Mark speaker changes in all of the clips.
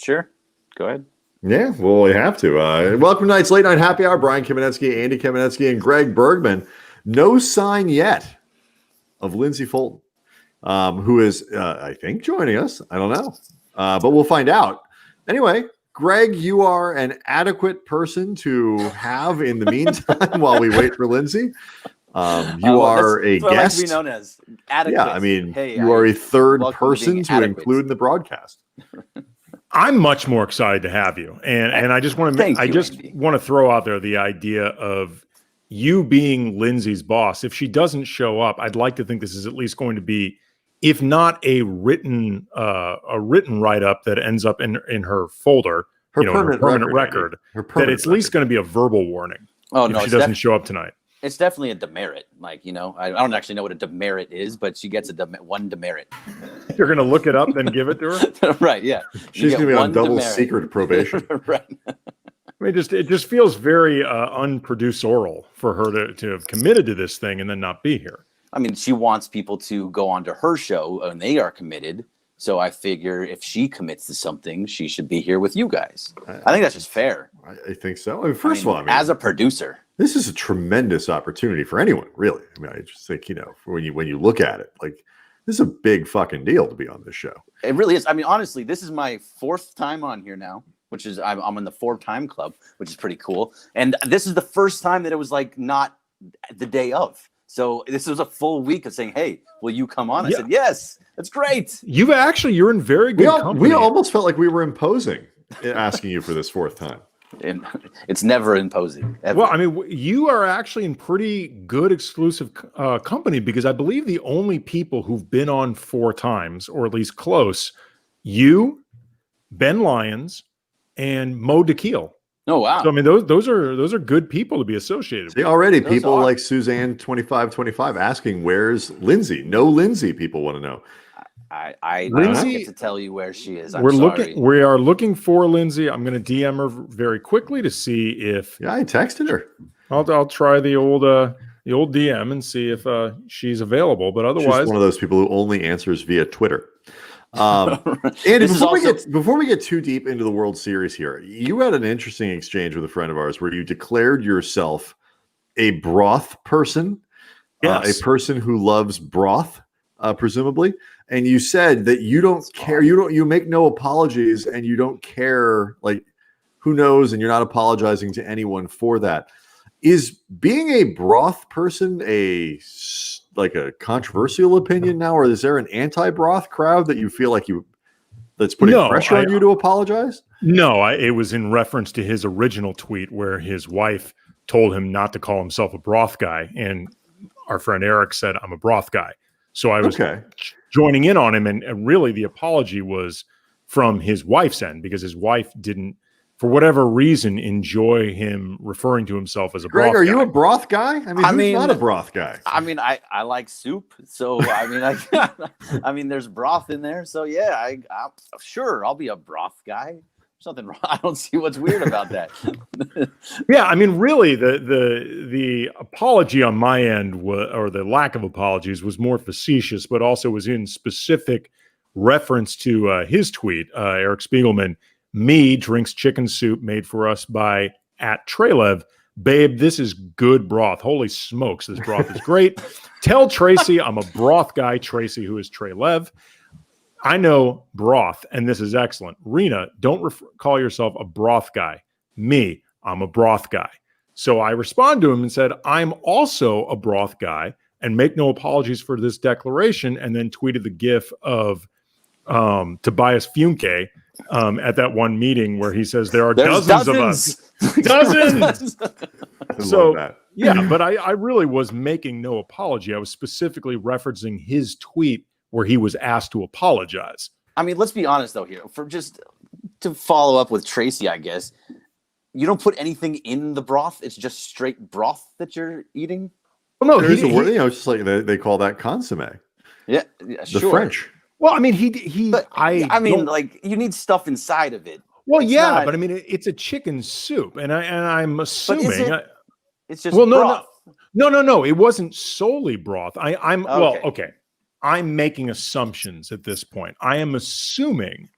Speaker 1: Sure. Go ahead.
Speaker 2: Yeah, well, we have to. Welcome to tonight's Late Night Happy Hour. Brian Kamenetzky, Andy Kamenetzky, and Greg Bergman. No sign yet of Lindsey Foltin, who is, I think, joining us. I don't know, but we'll find out. Anyway, Greg, you are an adequate person to have in the meantime while we wait for Lindsey. You are a guest.
Speaker 1: Like to be known as adequate.
Speaker 2: Yeah, I mean, you are a third person to include in the broadcast.
Speaker 3: I'm much more excited to have you, and I just want to throw out there the idea of you being Lindsey's boss. If she doesn't show up, I'd like to think this is at least going to be, if not a written write-up that ends up in her folder, her permanent record, that it's at least going to be a verbal warning.
Speaker 1: Oh no,
Speaker 3: if she doesn't show up tonight.
Speaker 1: It's definitely a demerit. Like, I don't actually know what a demerit is, but she gets one demerit.
Speaker 3: You're going to look it up, then give it to her?
Speaker 1: Right, yeah.
Speaker 2: She's going to be on double secret probation.
Speaker 1: Right.
Speaker 3: I mean, it just feels very unproducerial for her to have committed to this thing and then not be here.
Speaker 1: I mean, she wants people to go onto her show, and they are committed. So I figure if she commits to something, she should be here with you guys. I think that's just fair.
Speaker 2: I think so. I mean, first of all,
Speaker 1: as a producer,
Speaker 2: this is a tremendous opportunity for anyone, really. I mean, I just think, when you look at it, like, this is a big fucking deal to be on this show.
Speaker 1: It really is. I mean, honestly, this is my 4th time on here now, which is I'm in the 4-time club, which is pretty cool. And this is the first time that it was like not the day of. So this was a full week of saying, "Hey, will you come on?" I said, "Yes, that's great."
Speaker 3: You're in very good company.
Speaker 2: We almost felt like we were imposing asking you for this 4th time.
Speaker 1: And it's never imposing. Ever.
Speaker 3: Well, I mean, you are actually in pretty good exclusive company, because I believe the only people who've been on 4 times, or at least close, you, Ben Lyons, and Mo DeKeel.
Speaker 1: Oh wow!
Speaker 3: So I mean, those are good people to be associated with.
Speaker 2: Already people like Suzanne 2525 asking, "Where's Lindsey?" No Lindsey, people want to know.
Speaker 1: I don't get to tell you where she is.
Speaker 3: We are looking for Lindsey. I'm going to DM her very quickly to see if.
Speaker 2: Yeah, I texted her.
Speaker 3: I'll try the old DM and see if she's available. But otherwise,
Speaker 2: she's one of those people who only answers via Twitter. Andy, before we get too deep into the World Series here, you had an interesting exchange with a friend of ours where you declared yourself a broth person,
Speaker 3: yes.
Speaker 2: A person who loves broth, presumably, and you said that you don't care, you make no apologies, and you don't care, like, who knows, and you're not apologizing to anyone for that. Is being a broth person a controversial opinion now, or is there an anti-broth crowd that you feel like that's putting pressure on you to apologize?
Speaker 3: No, it was in reference to his original tweet where his wife told him not to call himself a broth guy, and our friend Eric said, "I'm a broth guy." So I was joining in on him, and really the apology was from his wife's end, because his wife didn't, for whatever reason, enjoy him referring to himself as a broth guy.
Speaker 2: Greg, are you a broth guy? I mean, who's not a broth guy?
Speaker 1: I mean, I like soup, so I mean, there's broth in there, so yeah, sure, I'll be a broth guy. There's nothing wrong. I don't see what's weird about that.
Speaker 3: Yeah, I mean, really, the apology on my end, or the lack of apologies, was more facetious, but also was in specific reference to his tweet. Eric Spiegelman. Me drinks chicken soup made for us by @Trelev. Babe, this is good broth. Holy smokes, this broth is great. Tell Tracy I'm a broth guy. Tracy, who is Trelev. I know broth, and this is excellent. Rena, don't call yourself a broth guy. Me, I'm a broth guy. So I respond to him and said, I'm also a broth guy, and make no apologies for this declaration, and then tweeted the gif of Tobias Funke at that one meeting where he says there's dozens of us. Dozens. So that. Yeah, but I really was making no apology. I was specifically referencing his tweet where he was asked to apologize.
Speaker 1: I mean, let's be honest though here. For just to follow up with Tracy, I guess, you don't put anything in the broth. It's just straight broth that you're eating.
Speaker 2: Well, no, there's a word, it's just like they call that consommé.
Speaker 1: Yeah,
Speaker 2: the French.
Speaker 3: Well, I mean,
Speaker 1: I mean, like, you need stuff inside of it.
Speaker 3: Well, yeah, but I mean, it's a chicken soup, and I'm assuming
Speaker 1: it's just broth.
Speaker 3: No. It wasn't solely broth. I'm making assumptions at this point. I am assuming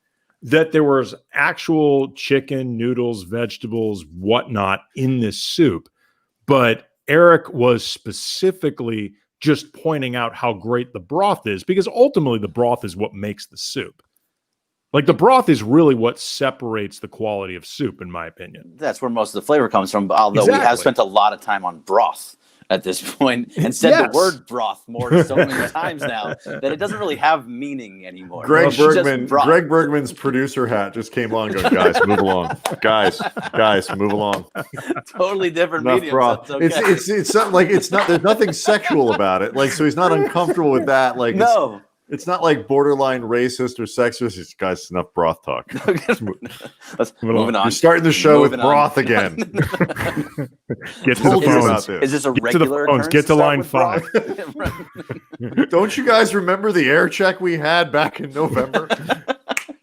Speaker 3: that there was actual chicken, noodles, vegetables, whatnot in this soup. But Eric was specifically just pointing out how great the broth is, because ultimately the broth is what makes the soup. Like, the broth is really what separates the quality of soup, in my opinion.
Speaker 1: That's where most of the flavor comes from. Although we have spent a lot of time on broth at this point and said the word broth so many times now that it doesn't really have meaning anymore.
Speaker 2: Greg Bergman's producer hat just came on going, guys, move along. Guys, move along.
Speaker 1: Totally different
Speaker 2: Enough
Speaker 1: mediums.
Speaker 2: broth.
Speaker 1: Okay.
Speaker 2: It's something like, it's not, there's nothing sexual about it. Like, so he's not uncomfortable with that. Like,
Speaker 1: no.
Speaker 2: It's not like borderline racist or sexist. It's, guys, enough broth talk.
Speaker 1: Let's moving on.
Speaker 2: You're starting the show with broth again.
Speaker 3: Get to the phones.
Speaker 1: Is this a regular occurrence?
Speaker 3: Get to line 5.
Speaker 2: Don't you guys remember the air check we had back in November?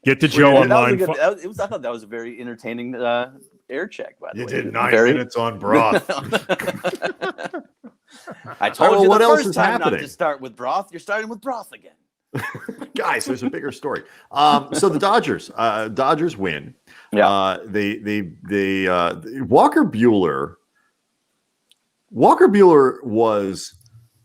Speaker 3: Get to Joe on line 5.
Speaker 1: I thought that was a very entertaining air check, by the way.
Speaker 2: You did 9 minutes on broth.
Speaker 1: I told you
Speaker 2: what
Speaker 1: the
Speaker 2: else
Speaker 1: first
Speaker 2: is
Speaker 1: time
Speaker 2: happening?
Speaker 1: not to start with broth. You're starting with broth again.
Speaker 2: Guys, there's a bigger story. So the Dodgers win.
Speaker 1: Yeah.
Speaker 2: Walker Buehler was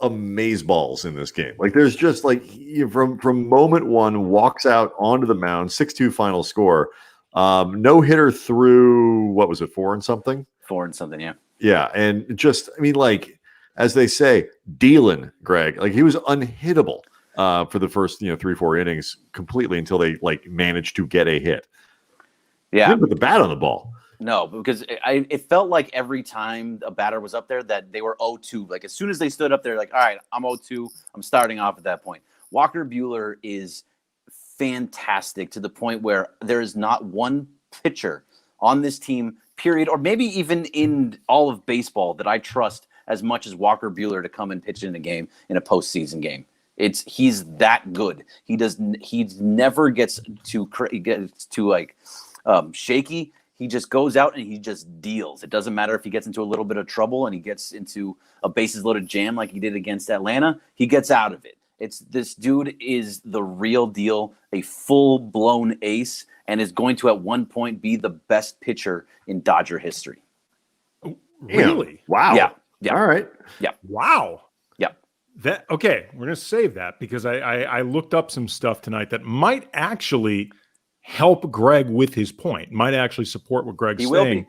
Speaker 2: amazeballs in this game. Like, there's just like, from moment one, walks out onto the mound, 6-2 final score. No hitter through, what was it, 4 and something?
Speaker 1: 4 and something, yeah.
Speaker 2: Yeah, and just, I mean, like, as they say, dealing, Greg. Like, he was unhittable for the first 3-4 innings completely until they like managed to get a hit.
Speaker 1: Yeah,
Speaker 2: he didn't put the bat on the ball.
Speaker 1: No, because it felt like every time a batter was up there that they were 0-2. Like, as soon as they stood up there, like, all right, I'm 0-2. I'm starting off at that point. Walker Buehler is fantastic to the point where there is not one pitcher on this team, period, or maybe even in all of baseball, that I trust as much as Walker Buehler to come and pitch in a game, in a postseason game. He's that good. He never gets too shaky. He just goes out and he just deals. It doesn't matter if he gets into a little bit of trouble and he gets into a bases loaded jam like he did against Atlanta. He gets out of it. This dude is the real deal, a full blown ace, and is going to at one point be the best pitcher in Dodger history.
Speaker 3: Really?
Speaker 2: Wow.
Speaker 1: Yeah.
Speaker 2: All right.
Speaker 1: Yeah.
Speaker 3: Wow.
Speaker 1: Yeah.
Speaker 3: Okay, we're going to save that because I looked up some stuff tonight that might actually help Greg with his point, might actually support what Greg's saying.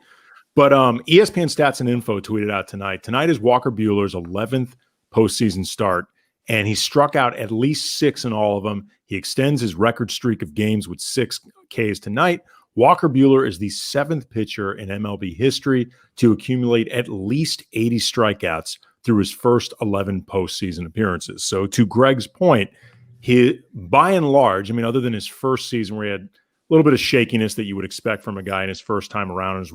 Speaker 3: But ESPN Stats and Info tweeted out tonight. Tonight is Walker Buehler's 11th postseason start, and he struck out at least 6 in all of them. He extends his record streak of games with 6 Ks tonight. Walker Buehler is the 7th pitcher in MLB history to accumulate at least 80 strikeouts through his first 11 postseason appearances. So to Greg's point, he, by and large, I mean, other than his first season where he had a little bit of shakiness that you would expect from a guy in his first time around,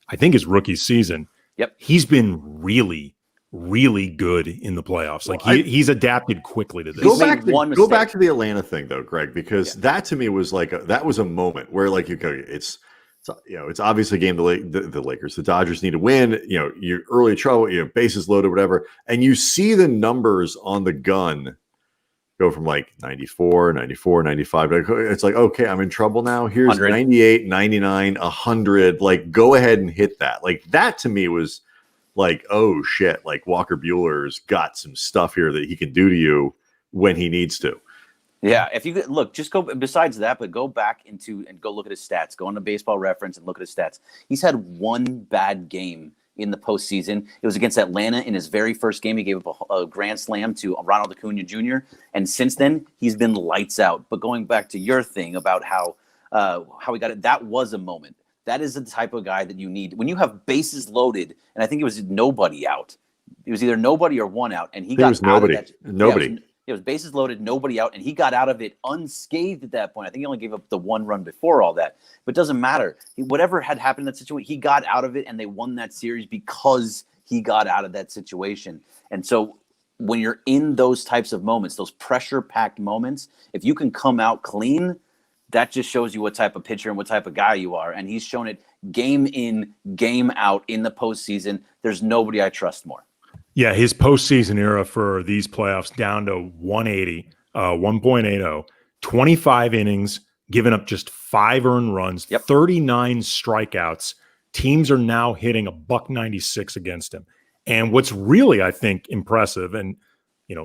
Speaker 3: I think his rookie season, he's been really, really good in the playoffs. Like, he's adapted quickly to this.
Speaker 2: Go back to the Atlanta thing, though, Greg, because that to me was like that was a moment where, like, it's obviously a game the Lakers, the Dodgers need to win. You're early trouble, bases loaded, whatever, and you see the numbers on the gun go from like 94, 95. It's like, okay, I'm in trouble now. Here's 100. 98, 99, 100. Like, go ahead and hit that. Like, that to me was like, oh shit, like Walker Buehler's got some stuff here that he can do to you when he needs to.
Speaker 1: Yeah, if you could look, just go besides that, but go back and go look at his stats. Go on to Baseball Reference and look at his stats. He's had one bad game in the postseason. It was against Atlanta in his very first game. He gave up a grand slam to Ronald Acuna Jr. And since then, he's been lights out. But going back to your thing about how he got it, that was a moment. That is the type of guy that you need when you have bases loaded. And I think it was nobody out. It was either nobody or one out, and he got out of that.
Speaker 2: Nobody.
Speaker 1: It was bases loaded, nobody out, and he got out of it unscathed at that point. I think he only gave up the 1 run before all that, but it doesn't matter. Whatever had happened in that situation, he got out of it, and they won that series because he got out of that situation. And so when you're in those types of moments, those pressure-packed moments, if you can come out clean, that just shows you what type of pitcher and what type of guy you are. And he's shown it game in, game out in the postseason. There's nobody I trust more.
Speaker 3: Yeah, his postseason era for these playoffs down to 180, 1.80, 25 innings, giving up just 5 earned runs, 39 strikeouts. Teams are now hitting a $196 against him. And what's really, I think, impressive, and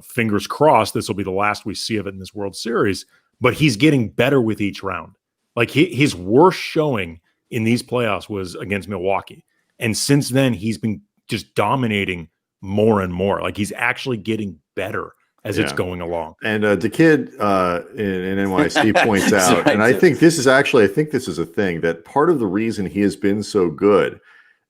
Speaker 3: fingers crossed this will be the last we see of it in this World Series, but he's getting better with each round. Like his worst showing in these playoffs was against Milwaukee. And since then, he's been just dominating more and more. Like he's actually getting better as it's going along.
Speaker 2: And the kid in NYC points out, and I think this is a thing, that part of the reason he has been so good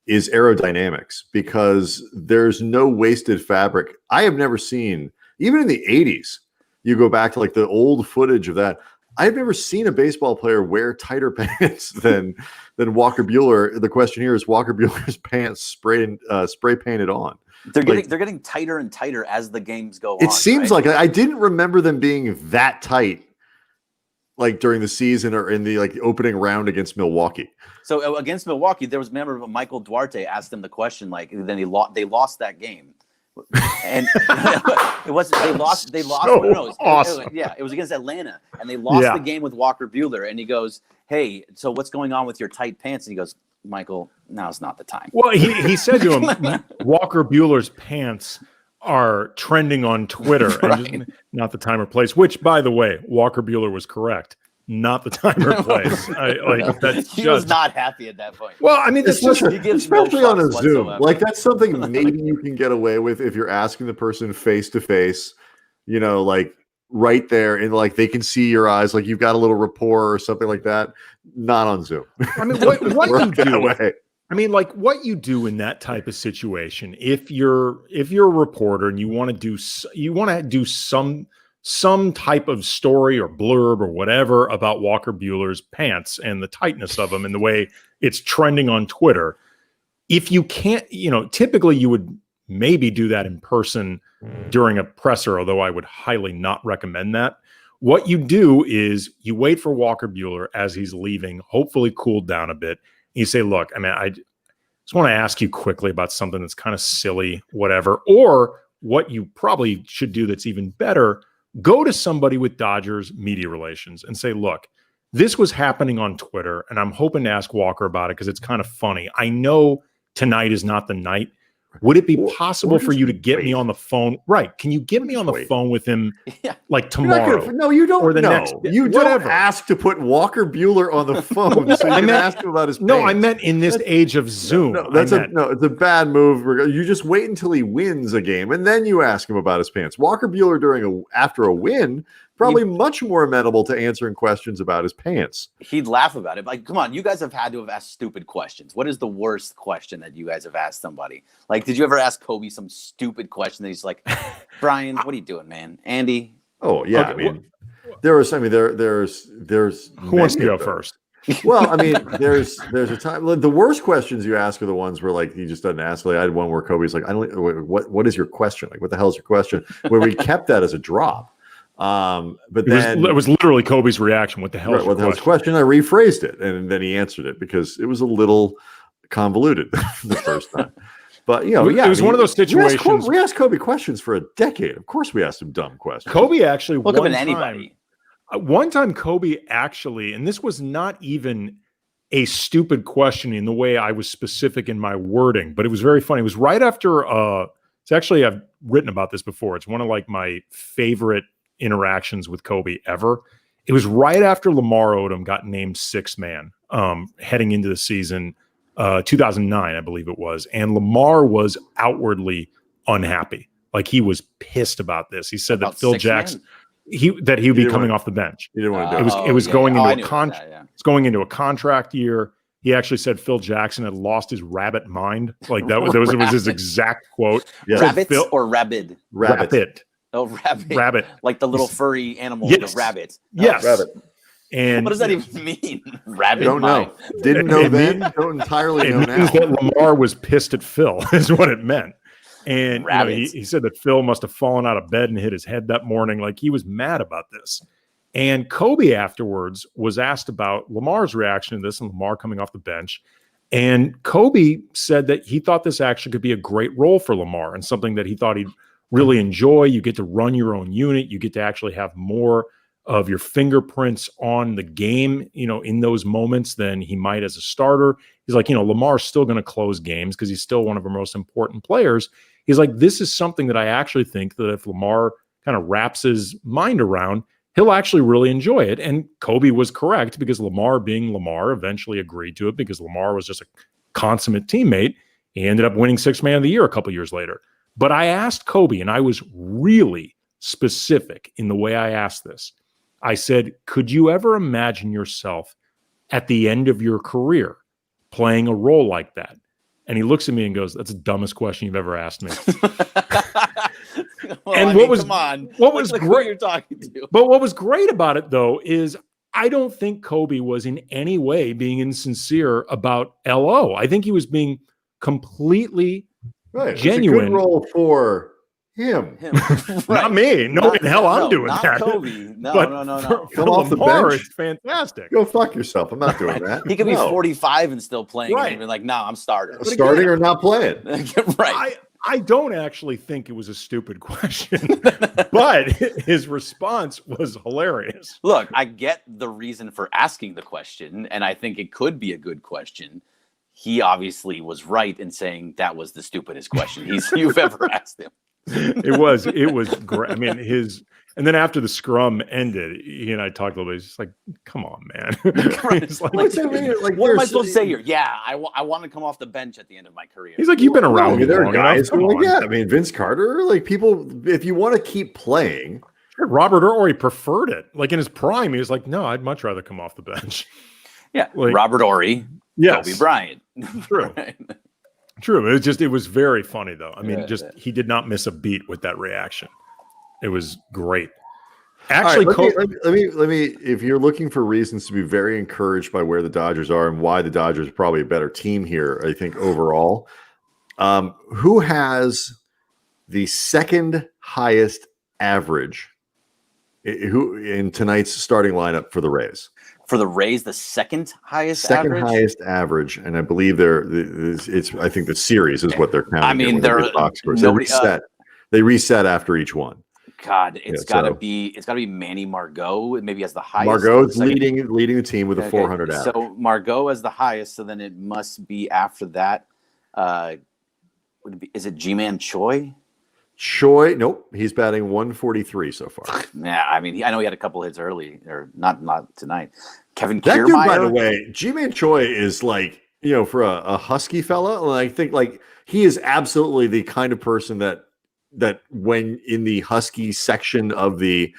Speaker 2: is aerodynamics, because there's no wasted fabric. I have never seen, even in the 80s, you go back to like the old footage of that, I've never seen a baseball player wear tighter pants than Walker Buehler. The question here is Walker Buehler's pants spray painted on.
Speaker 1: They're getting tighter and tighter as the games go on.
Speaker 2: It seems like I didn't remember them being that tight, like during the season or in the opening round against Milwaukee.
Speaker 1: So against Milwaukee, there was a member of Michael Duarte asked him the question, then they lost that game. And it was they lost.
Speaker 3: So awesome.
Speaker 1: It was against Atlanta, and they lost the game with Walker Buehler. And he goes, "Hey, so what's going on with your tight pants?" And he goes, "Michael, now's not the time."
Speaker 3: Well, he said to him, Walker Buehler's pants are trending on Twitter, and just not the time or place. Which, by the way, Walker Buehler was correct. Not the time or place.
Speaker 1: He was not happy at that point.
Speaker 3: Well, I mean,
Speaker 2: especially on a Zoom. Like that's something maybe you can get away with if you're asking the person face to face, like right there, and like they can see your eyes, like you've got a little rapport or something like that. Not on Zoom. I mean, what you do? I mean, like what you do in that type of situation, if you're a reporter and you want to do some type of story or blurb or whatever about Walker Buehler's pants and the tightness of them and the way it's trending on Twitter. If you can't, typically you would maybe do that in person during a presser, although I would highly not recommend that. What you do is you wait for Walker Buehler as he's leaving, hopefully cooled down a bit. And you say, look, I mean, I just want to ask you quickly about something that's kind of silly, whatever. Or what you probably should do that's even better, go to somebody with Dodgers media relations and say, look, this was happening on Twitter, and I'm hoping to ask Walker about it because it's kind of funny. I know tonight is not the night. Would it be possible for you to get me on the phone? Right. Can you get me on the phone with him like tomorrow? No, you don't.
Speaker 3: Or the next.
Speaker 2: You don't ask to put Walker Buehler on the phone so you can ask him about his pants.
Speaker 3: No, I meant in this age of Zoom.
Speaker 2: It's a bad move. You just wait until he wins a game and then you ask him about his pants. Walker Buehler after a win, probably much more amenable to answering questions about his pants.
Speaker 1: He'd laugh about it. Like, come on, you guys have had to have asked stupid questions. What is the worst question that you guys have asked somebody? Like, did you ever ask Kobe some stupid question that he's like, Brian, what are you doing, man? Andy?
Speaker 2: Oh, yeah. Okay, there's
Speaker 3: who wants to go first?
Speaker 2: Well, I mean, there's a time. The worst questions you ask are the ones where like he just doesn't ask. Like I had one where Kobe's like, what is your question? Like, what the hell is your question? Where we kept that as a drop. But it was literally Kobe's reaction. What the hell? What the hell's the question? I rephrased it, and then he answered it because it was a little convoluted the first time. But it was one of those situations. We asked Kobe questions for a decade. Of course, we asked him dumb questions. Kobe actually one time Kobe actually, and this was not even a stupid question in the way I was specific in my wording, but it was very funny. It was right after. It's actually I've written about this before. It's one of like my favorite interactions with Kobe ever. It was right after Lamar Odom got named sixth man heading into the season 2009, I believe it was. And Lamar was outwardly unhappy. Like he was pissed about this. He said that Phil Jackson, he would be coming off the bench. He didn't want to do it. It was going into a contract. It's going into a contract year. He actually said Phil Jackson had lost his rabbit mind. Like that was his exact quote.
Speaker 1: Yeah. Rabbits or rabid?
Speaker 2: Rabbit.
Speaker 1: Oh, rabbit. Like the little furry animal,
Speaker 3: yes.
Speaker 1: The rabbit.
Speaker 3: Yes.
Speaker 2: Rabbit.
Speaker 1: And what does that even mean? Rabbit.
Speaker 2: Don't know. Didn't know then. Don't entirely know now.
Speaker 3: That Lamar was pissed at Phil is what it meant. And he said that Phil must have fallen out of bed and hit his head that morning. Like he was mad about this. And Kobe afterwards was asked about Lamar's reaction to this and Lamar coming off the bench. And Kobe said that he thought this actually could be a great role for Lamar and something that he thought he'd really enjoy. You get to run your own unit. You get to actually have more of your fingerprints on the game, in those moments than he might as a starter. He's like, Lamar's still going to close games because he's still one of our most important players. He's like, this is something that I actually think that if Lamar kind of wraps his mind around, he'll actually really enjoy it. And Kobe was correct, because Lamar, being Lamar, eventually agreed to it because Lamar was just a consummate teammate. He ended up winning Sixth Man of the Year a couple years later. But I asked Kobe, and I was really specific in the way I asked this. I said, could you ever imagine yourself at the end of your career playing a role like that? And he looks at me and goes, that's the dumbest question you've ever asked me.
Speaker 1: Come on.
Speaker 3: What was
Speaker 1: Look
Speaker 3: great,
Speaker 1: who you're talking to.
Speaker 3: But what was great about it, though, is I don't think Kobe was in any way being insincere about LO. I think he was being completely genuine.
Speaker 2: It's a good role for him.
Speaker 3: Right. Not me. No, in hell, I'm doing
Speaker 1: not
Speaker 3: that.
Speaker 1: Kobe. No.
Speaker 3: For
Speaker 2: off the
Speaker 3: Lamar,
Speaker 2: bench.
Speaker 3: it's fantastic.
Speaker 2: Go fuck yourself. I'm not doing that.
Speaker 1: He could be 45 and still playing.
Speaker 3: Right.
Speaker 1: And be like, no, I'm starting.
Speaker 2: Starting or not playing.
Speaker 1: Right.
Speaker 3: I don't actually think it was a stupid question, but his response was hilarious.
Speaker 1: Look, I get the reason for asking the question, and I think it could be a good question. He obviously was right in saying that was the stupidest question you've ever asked him.
Speaker 3: It was great. I mean, and then after the scrum ended, he and I talked a little bit. He's just like, come on, man. He's like,
Speaker 1: what am I supposed to say here? Yeah, I want to come off the bench at the end of my career.
Speaker 3: He's like, you've been around me
Speaker 2: there
Speaker 3: long
Speaker 2: are guys
Speaker 3: enough.
Speaker 2: who are like, I mean, Vince Carter, like people, if you want to keep playing.
Speaker 3: Robert Horry preferred it. Like in his prime, he was like, no, I'd much rather come off the bench.
Speaker 1: Yeah, like, Robert Horry,
Speaker 3: yes.
Speaker 1: Kobe Bryant.
Speaker 3: True.
Speaker 1: Right.
Speaker 3: True. It was very funny, though. I mean, he did not miss a beat with that reaction. It was great. Actually,
Speaker 2: right, let me. If you're looking for reasons to be very encouraged by where the Dodgers are and why the Dodgers are probably a better team here, I think overall, who has the second highest average? Who in tonight's starting lineup for the Rays?
Speaker 1: For the Rays, the second highest
Speaker 2: average, and I believe it's. I think the series is what they're counting.
Speaker 1: I mean,
Speaker 2: they reset after each one.
Speaker 1: God, it's got to be Manny Margot. Maybe has the highest.
Speaker 2: Margot's leading the team with a 400 average.
Speaker 1: So Margot has the highest. So then it must be after that. Is it G-Man Choi?
Speaker 2: Choi, nope, he's batting 143 so far.
Speaker 1: Yeah, I mean, I know he had a couple hits early, or not tonight. Kevin
Speaker 2: That
Speaker 1: Kiermaier,
Speaker 2: dude, by the way, G-Man Choi is like, for a husky fella, and I think like he is absolutely the kind of person that when in the husky section of the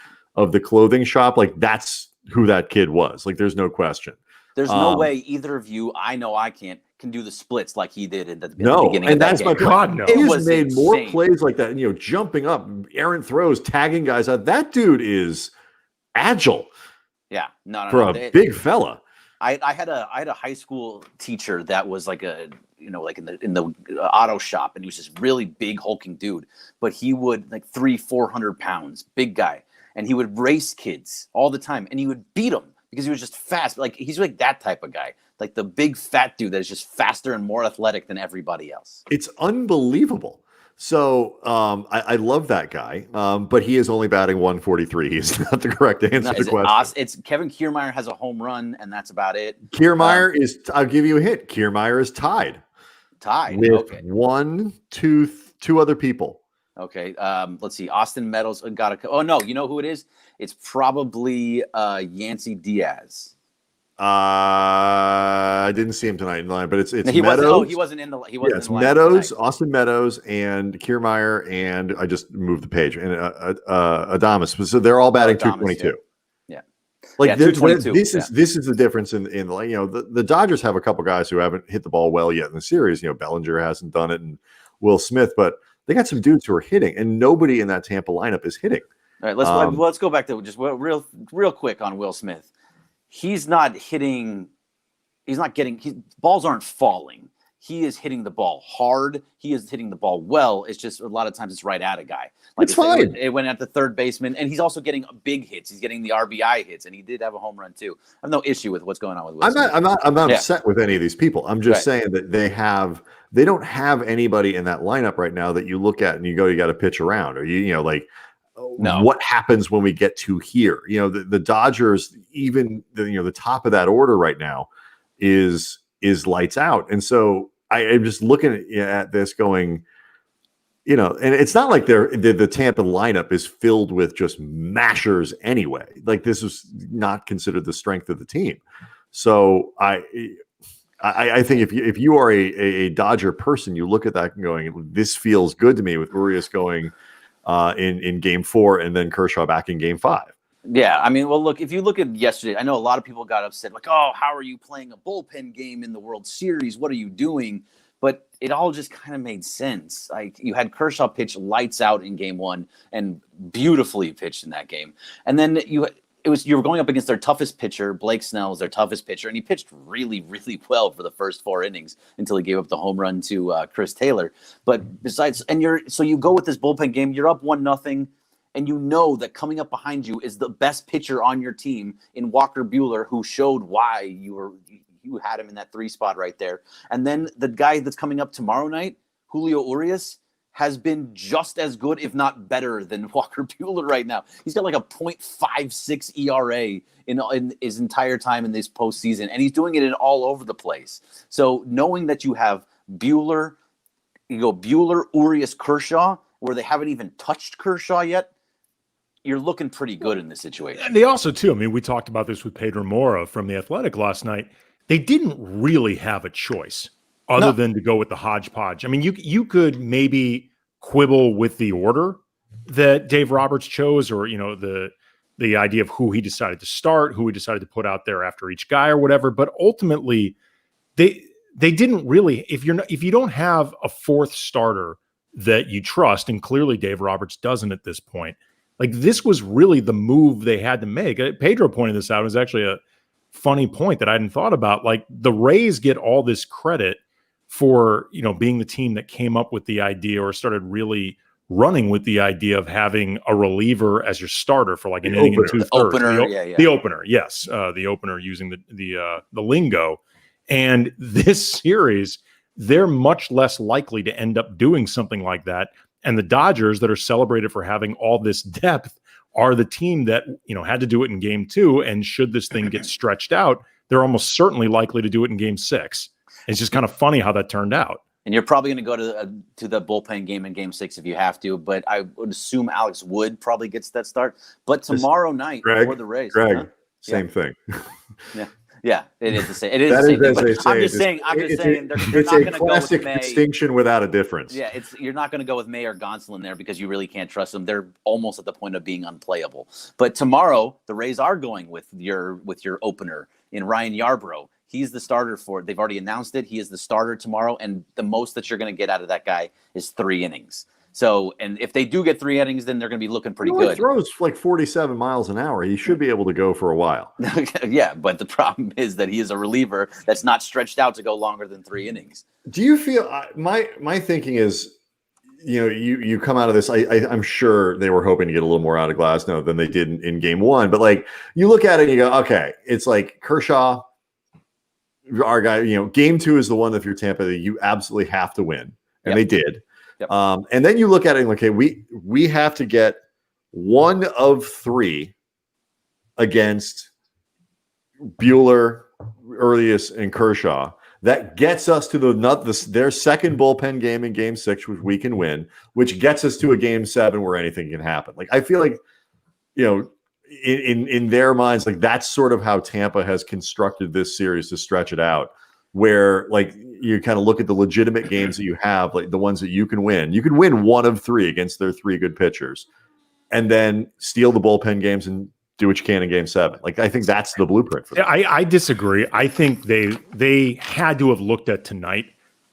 Speaker 2: clothing shop, like that's who that kid was. Like, there's no question.
Speaker 1: There's no way either of you, I know I can do the splits like he did at the beginning.
Speaker 2: And that's my
Speaker 3: God, no.
Speaker 2: He has made more plays like that, jumping up, errant throws, tagging guys out. That dude is agile.
Speaker 1: Yeah,
Speaker 2: for a big fella.
Speaker 1: I had a high school teacher that was like like in the auto shop, and he was this really big hulking dude, but he would like 300-400 pounds, big guy, and he would race kids all the time, and he would beat them because he was just fast. Like he's like that type of guy, like the big fat dude that is just faster and more athletic than everybody else.
Speaker 2: It's unbelievable. So I love that guy, but he is only batting 143. He's not the correct answer to the question.
Speaker 1: It's Kevin Kiermaier has a home run, and that's about it.
Speaker 2: Kiermaier is. I'll give you a hint. Kiermaier is tied with two other people.
Speaker 1: Okay. Let's see. Austin Meadows got a. Oh no, you know who it is? It's probably Yancy Diaz.
Speaker 2: I didn't see him tonight in the line, but it's
Speaker 1: he
Speaker 2: Meadows.
Speaker 1: He wasn't in the. He
Speaker 2: wasn't.
Speaker 1: Yeah, it's
Speaker 2: in the Meadows, tonight. Austin Meadows, and Kiermaier, and I just moved the page, and Adames. So they're all batting 222.
Speaker 1: Yeah,
Speaker 2: like
Speaker 1: this
Speaker 2: is the difference in the Dodgers have a couple guys who haven't hit the ball well yet in the series. Bellinger hasn't done it, and Will Smith, but they got some dudes who are hitting, and nobody in that Tampa lineup is hitting.
Speaker 1: All right, let's go back to just real quick on Will Smith. He's not hitting. He's not getting. Balls aren't falling. He is hitting the ball hard. He is hitting the ball well. It's just a lot of times it's right at a guy. Like
Speaker 2: it's fine.
Speaker 1: It went at the third baseman, and he's also getting big hits. He's getting the RBI hits, and he did have a home run too. I have no issue with what's going on with Will Smith.
Speaker 2: I'm not upset with any of these people. I'm just saying that they don't have anybody in that lineup right now that you look at and you go, you got to pitch around, or
Speaker 1: No.
Speaker 2: what happens when we get to here. The Dodgers, even the top of that order right now is lights out. And so I'm just looking at this going, and it's not like the Tampa lineup is filled with just mashers anyway. Like, this is not considered the strength of the team. So I think if you are a Dodger person, you look at that and going, this feels good to me, with Urias going in Game 4 and then Kershaw back in Game 5.
Speaker 1: Yeah, I mean, well, look, if you look at yesterday, I know a lot of people got upset, like, oh, how are you playing a bullpen game in the World Series? What are you doing? But it all just kind of made sense. Like, you had Kershaw pitch lights out in Game 1 and beautifully pitched in that game. And then you were going up against their toughest pitcher. Blake Snell was their toughest pitcher, and he pitched really, really well for the first 4 innings until he gave up the home run to Chris Taylor. But besides, so you go with this bullpen game, you're up 1-0, and you know that coming up behind you is the best pitcher on your team in Walker Buehler, who showed why you had him in that 3 spot right there. And then the guy that's coming up tomorrow night, Julio Urias, has been just as good, if not better, than Walker Buehler right now. He's got like a .56 ERA in his entire time in this postseason, and he's doing it in all over the place. So knowing that you have Buehler, Urias, Kershaw, where they haven't even touched Kershaw yet, you're looking pretty good in this situation.
Speaker 3: And they also, too, I mean, we talked about this with Pedro Mora from The Athletic last night. They didn't really have a choice other than to go with the hodgepodge. I mean, you could maybe quibble with the order that Dave Roberts chose, or the idea of who he decided to start, who he decided to put out there after each guy or whatever. But ultimately, they didn't really. If you don't have a 4th starter that you trust, and clearly Dave Roberts doesn't at this point, like, this was really the move they had to make. Pedro pointed this out. It was actually a funny point that I hadn't thought about. Like, the Rays get all this credit for, being the team that came up with the idea, or started really running with the idea of having a reliever as your starter for like an inning and 2/3.
Speaker 1: The opener,
Speaker 3: The opener, yes. The opener, using the lingo. And this series, they're much less likely to end up doing something like that. And the Dodgers, that are celebrated for having all this depth, are the team that, had to do it in Game 2. And should this thing get stretched out, they're almost certainly likely to do it in Game 6. It's just kind of funny how that turned out.
Speaker 1: And you're probably going to go to the bullpen game in Game 6 if you have to. But I would assume Alex Wood probably gets that start. But tomorrow night for the Rays,
Speaker 2: same thing.
Speaker 1: Yeah, it is the same. It is the same thing. But I'm just saying they're not going to go with May.
Speaker 2: Distinction without a difference.
Speaker 1: Yeah, you're not going to go with May or Gonsolin there, because you really can't trust them. They're almost at the point of being unplayable. But tomorrow, the Rays are going with your opener in Ryan Yarbrough. He's the starter for it. They've already announced it. He is the starter tomorrow, and the most that you're going to get out of that guy is 3 innings. So, and if they do get 3 innings, then they're going to be looking pretty good.
Speaker 2: He throws like 47 miles an hour. He should be able to go for a while.
Speaker 1: Yeah, but the problem is that he is a reliever that's not stretched out to go longer than 3 innings.
Speaker 2: Do you feel my thinking is, you come out of this, I'm sure they were hoping to get a little more out of Glasnow than they did in Game 1. But like, you look at it and you go, okay, it's like Kershaw, our guy, Game 2 is the one that, if you're Tampa, that you absolutely have to win. And they did.
Speaker 1: Yep.
Speaker 2: And then you look at it and okay, we have to get 1 of 3 against Buehler, Urias, and Kershaw. That gets us to their second bullpen game in Game 6, which we can win, which gets us to a Game 7 where anything can happen. Like, I feel like, in their minds, like, that's sort of how Tampa has constructed this series to stretch it out, where like you kind of look at the legitimate games that you have, like the ones that you can win. You can win 1 of 3 against their 3 good pitchers, and then steal the bullpen games and do what you can in Game 7. Like, I think that's the blueprint for them.
Speaker 3: I disagree. I think they had to have looked at tonight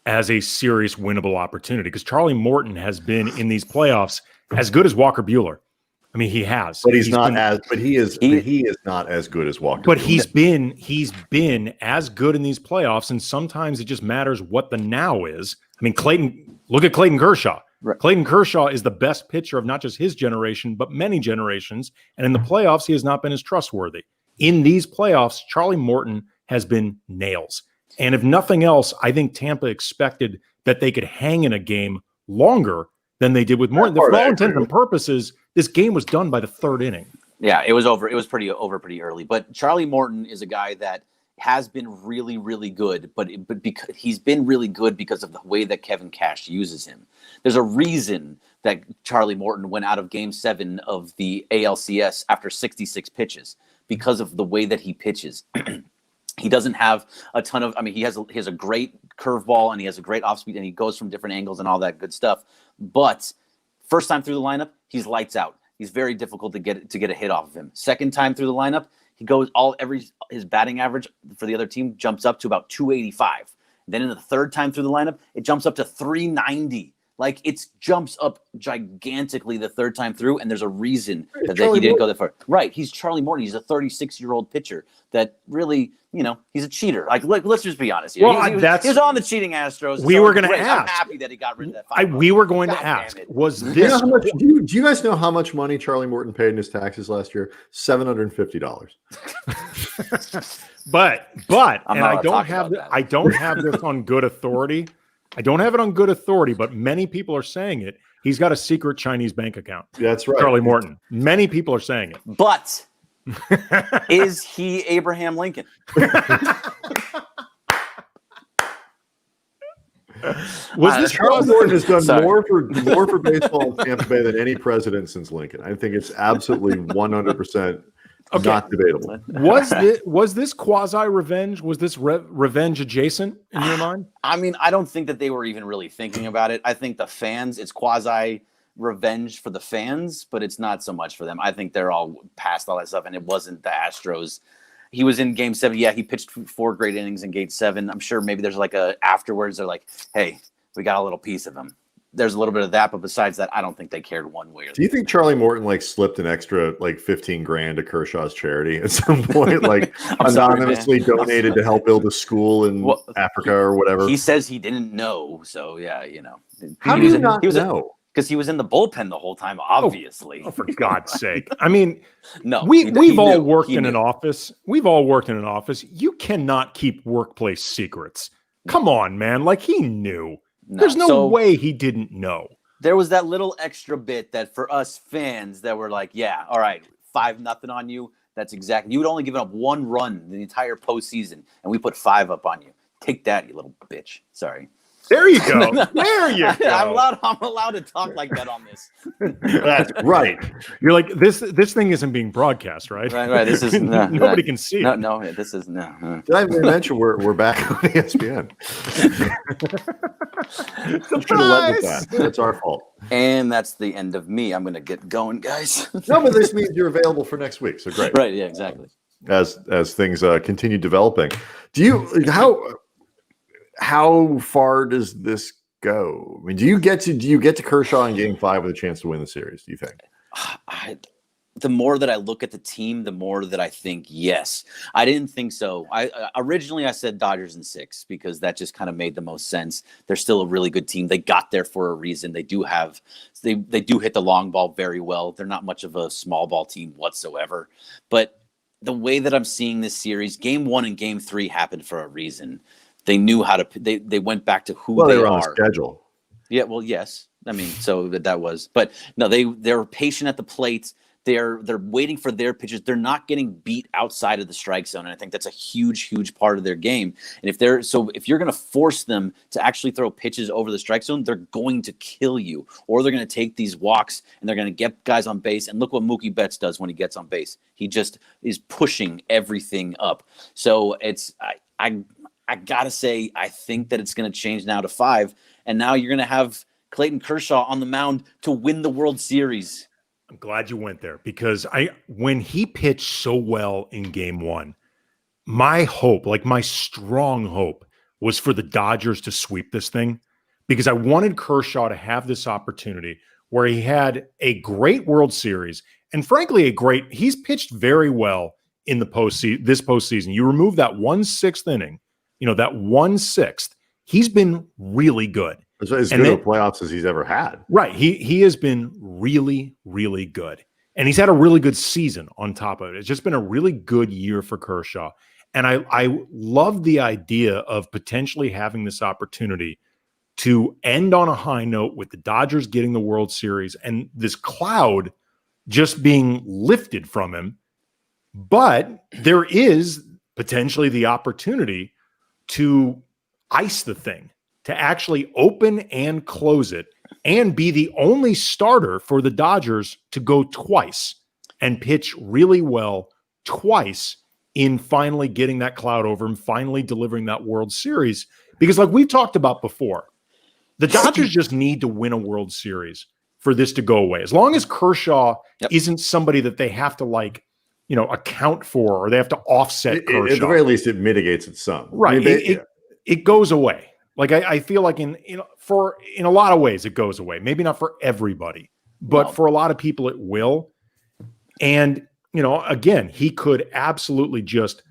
Speaker 3: as a serious winnable opportunity, because Charlie Morton has been in these playoffs as good as Walker Buehler. I mean, he has,
Speaker 2: but he is not as good as Walker.
Speaker 3: But he's been as good in these playoffs, and sometimes it just matters what the now is. I mean, look at Clayton Kershaw. Right. Clayton Kershaw is the best pitcher of not just his generation, but many generations. And in the playoffs, he has not been as trustworthy. In these playoffs, Charlie Morton has been nails. And if nothing else, I think Tampa expected that they could hang in a game longer than they did with Morton. For all intents and purposes, This game was done by the third inning.
Speaker 1: Yeah, it was over. It was pretty early. But Charlie Morton is a guy that has been really, really good, but because he's been really good because of the way that Kevin Cash uses him. There's a reason that Charlie Morton went out of Game 7 of the ALCS after 66 pitches, because of the way that he pitches. He doesn't have a ton of. I mean, he has a great curveball and he has a great off speed and he goes from different angles and all that good stuff. But first time through the lineup, he's lights out. He's very difficult to get a hit off of him. Second time through the lineup, he goes his batting average for the other team jumps up to about 285. Then in the third time through the lineup, it jumps up to 390. Like, it jumps up gigantically the third time through, and there's a reason that he didn't go that far. Right, he's Charlie Morton. He's a 36-year-old pitcher that really, he's a cheater. Like, let's just be honest here.
Speaker 3: Well,
Speaker 1: he was on the cheating Astros.
Speaker 3: We were going to ask.
Speaker 1: I'm happy that he got rid of that.
Speaker 3: We were going to ask. Was this?
Speaker 2: Do you guys know how much money Charlie Morton paid in his taxes last year? $750.
Speaker 3: But and I don't have this on good authority. I don't have it on good authority, but many people are saying it. He's got a secret Chinese bank account.
Speaker 2: That's right.
Speaker 3: Charlie Morton. Many people are saying it.
Speaker 1: But is he Abraham Lincoln?
Speaker 2: Charlie Morton has done more for baseball in Tampa Bay than any president since Lincoln. I think it's absolutely 100% not debatable.
Speaker 3: Was this quasi revenge? Was this revenge adjacent in your mind?
Speaker 1: I mean, I don't think that they were even really thinking about it. I think the fans, it's quasi revenge for the fans, but it's not so much for them. I think they're all past all that stuff, and it wasn't the Astros. He was in Game 7. Yeah, he pitched 4 great innings in Game 7. I'm sure maybe there's like afterwards they're like, hey, we got a little piece of him. There's a little bit of that, but besides that, I don't think they cared one way or the other.
Speaker 2: Do you think Charlie Morton slipped an extra $15,000 to Kershaw's charity at some point, anonymously donated to help build a school in Africa or whatever?
Speaker 1: He says he didn't know, so yeah,
Speaker 2: How do you not know?
Speaker 1: Because he was in the bullpen the whole time, obviously.
Speaker 3: Oh, for God's sake! I mean,
Speaker 1: no,
Speaker 3: we've all worked in an office. We've all worked in an office. You cannot keep workplace secrets. Come on, man! Like, he knew. There's no way he didn't know.
Speaker 1: There was that little extra bit that for us fans that were like, yeah, all right, 5-0 on you. That's exactly. You would only give up 1 run the entire postseason, and we put 5 up on you. Take that, you little bitch. Sorry.
Speaker 3: There you go. There you go.
Speaker 1: I'm allowed to talk like that on this.
Speaker 2: That's right.
Speaker 3: You're like, this thing isn't being broadcast, right?
Speaker 1: Right. This is
Speaker 3: nobody can see.
Speaker 1: No. This is no.
Speaker 2: Did I even mention we're back on ESPN?
Speaker 3: Surprise!
Speaker 2: That's our fault.
Speaker 1: And that's the end of me. I'm gonna get going, guys.
Speaker 2: No, but this means you're available for next week. So great.
Speaker 1: Right? Yeah, exactly.
Speaker 2: As things continue developing, how far does this go? I mean, do you get to Kershaw in Game 5 with a chance to win the series? Do you think?
Speaker 1: The more that I look at the team, the more that I think yes. I didn't think so. Originally I said Dodgers in 6 because that just kind of made the most sense. They're still a really good team. They got there for a reason. They do hit the long ball very well. They're not much of a small ball team whatsoever. But the way that I'm seeing this series, Game 1 and Game 3 happened for a reason. They knew how to. They went back to who they
Speaker 2: were
Speaker 1: are.
Speaker 2: On a schedule.
Speaker 1: Yeah, well, yes. I mean, so that was. But no, they're patient at the plate. They're waiting for their pitches. They're not getting beat outside of the strike zone, and I think that's a huge part of their game. And if you're going to force them to actually throw pitches over the strike zone, they're going to kill you, or they're going to take these walks and they're going to get guys on base. And look what Mookie Betts does when he gets on base. He just is pushing everything up. So I gotta say, I think that it's going to change now to 5, and now you're going to have Clayton Kershaw on the mound to win the World Series.
Speaker 3: I'm glad you went there because when he pitched so well in Game 1, my hope, like my strong hope, was for the Dodgers to sweep this thing because I wanted Kershaw to have this opportunity where he had a great World Series and frankly he's pitched very well in this postseason. You remove that 1/6 inning. That 1/6, he's been really good.
Speaker 2: As good of playoffs as he's ever had.
Speaker 3: Right. He has been really, really good. And he's had a really good season on top of it. It's just been a really good year for Kershaw. And I love the idea of potentially having this opportunity to end on a high note with the Dodgers getting the World Series and this cloud just being lifted from him. But there is potentially the opportunity to ice the thing, to actually open and close it, and be the only starter for the Dodgers to go twice and pitch really well twice in finally getting that cloud over and finally delivering that World Series. Because like we talked about before, the Dodgers just need to win a World Series for this to go away. As long as Kershaw isn't somebody that they have to account for, or they have to offset Kershaw.
Speaker 2: At the very least, it mitigates it some.
Speaker 3: Right.
Speaker 2: I mean,
Speaker 3: it goes away. Like I feel like in a lot of ways it goes away. Maybe not for everybody, but for a lot of people it will. And again, he could absolutely just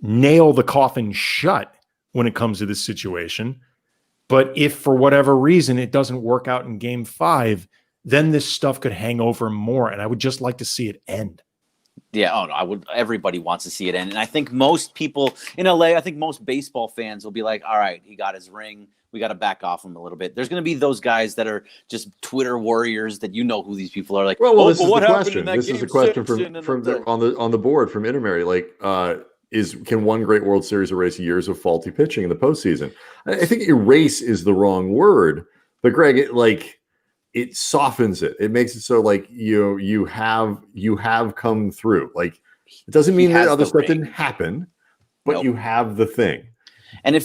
Speaker 3: nail the coffin shut when it comes to this situation. But if for whatever reason it doesn't work out in Game 5, then this stuff could hang over more, and I would just like to see it end.
Speaker 1: Yeah, I would. Everybody wants to see it end, and I think most people in LA, I think most baseball fans will be like, "All right, he got his ring. We got to back off him a little bit." There's going to be those guys that are just Twitter warriors that who these people are. Like,
Speaker 2: well, this is
Speaker 1: what
Speaker 2: the
Speaker 1: happened
Speaker 2: question.
Speaker 1: in that
Speaker 2: This
Speaker 1: game
Speaker 2: is a question
Speaker 1: six
Speaker 2: on the board from Intermary. Like, can one great World Series erase years of faulty pitching in the postseason? I think erase is the wrong word, but Greg, it softens it. It makes it so like you have come through. Like, it doesn't mean that other stuff didn't happen, but you have the thing.
Speaker 1: And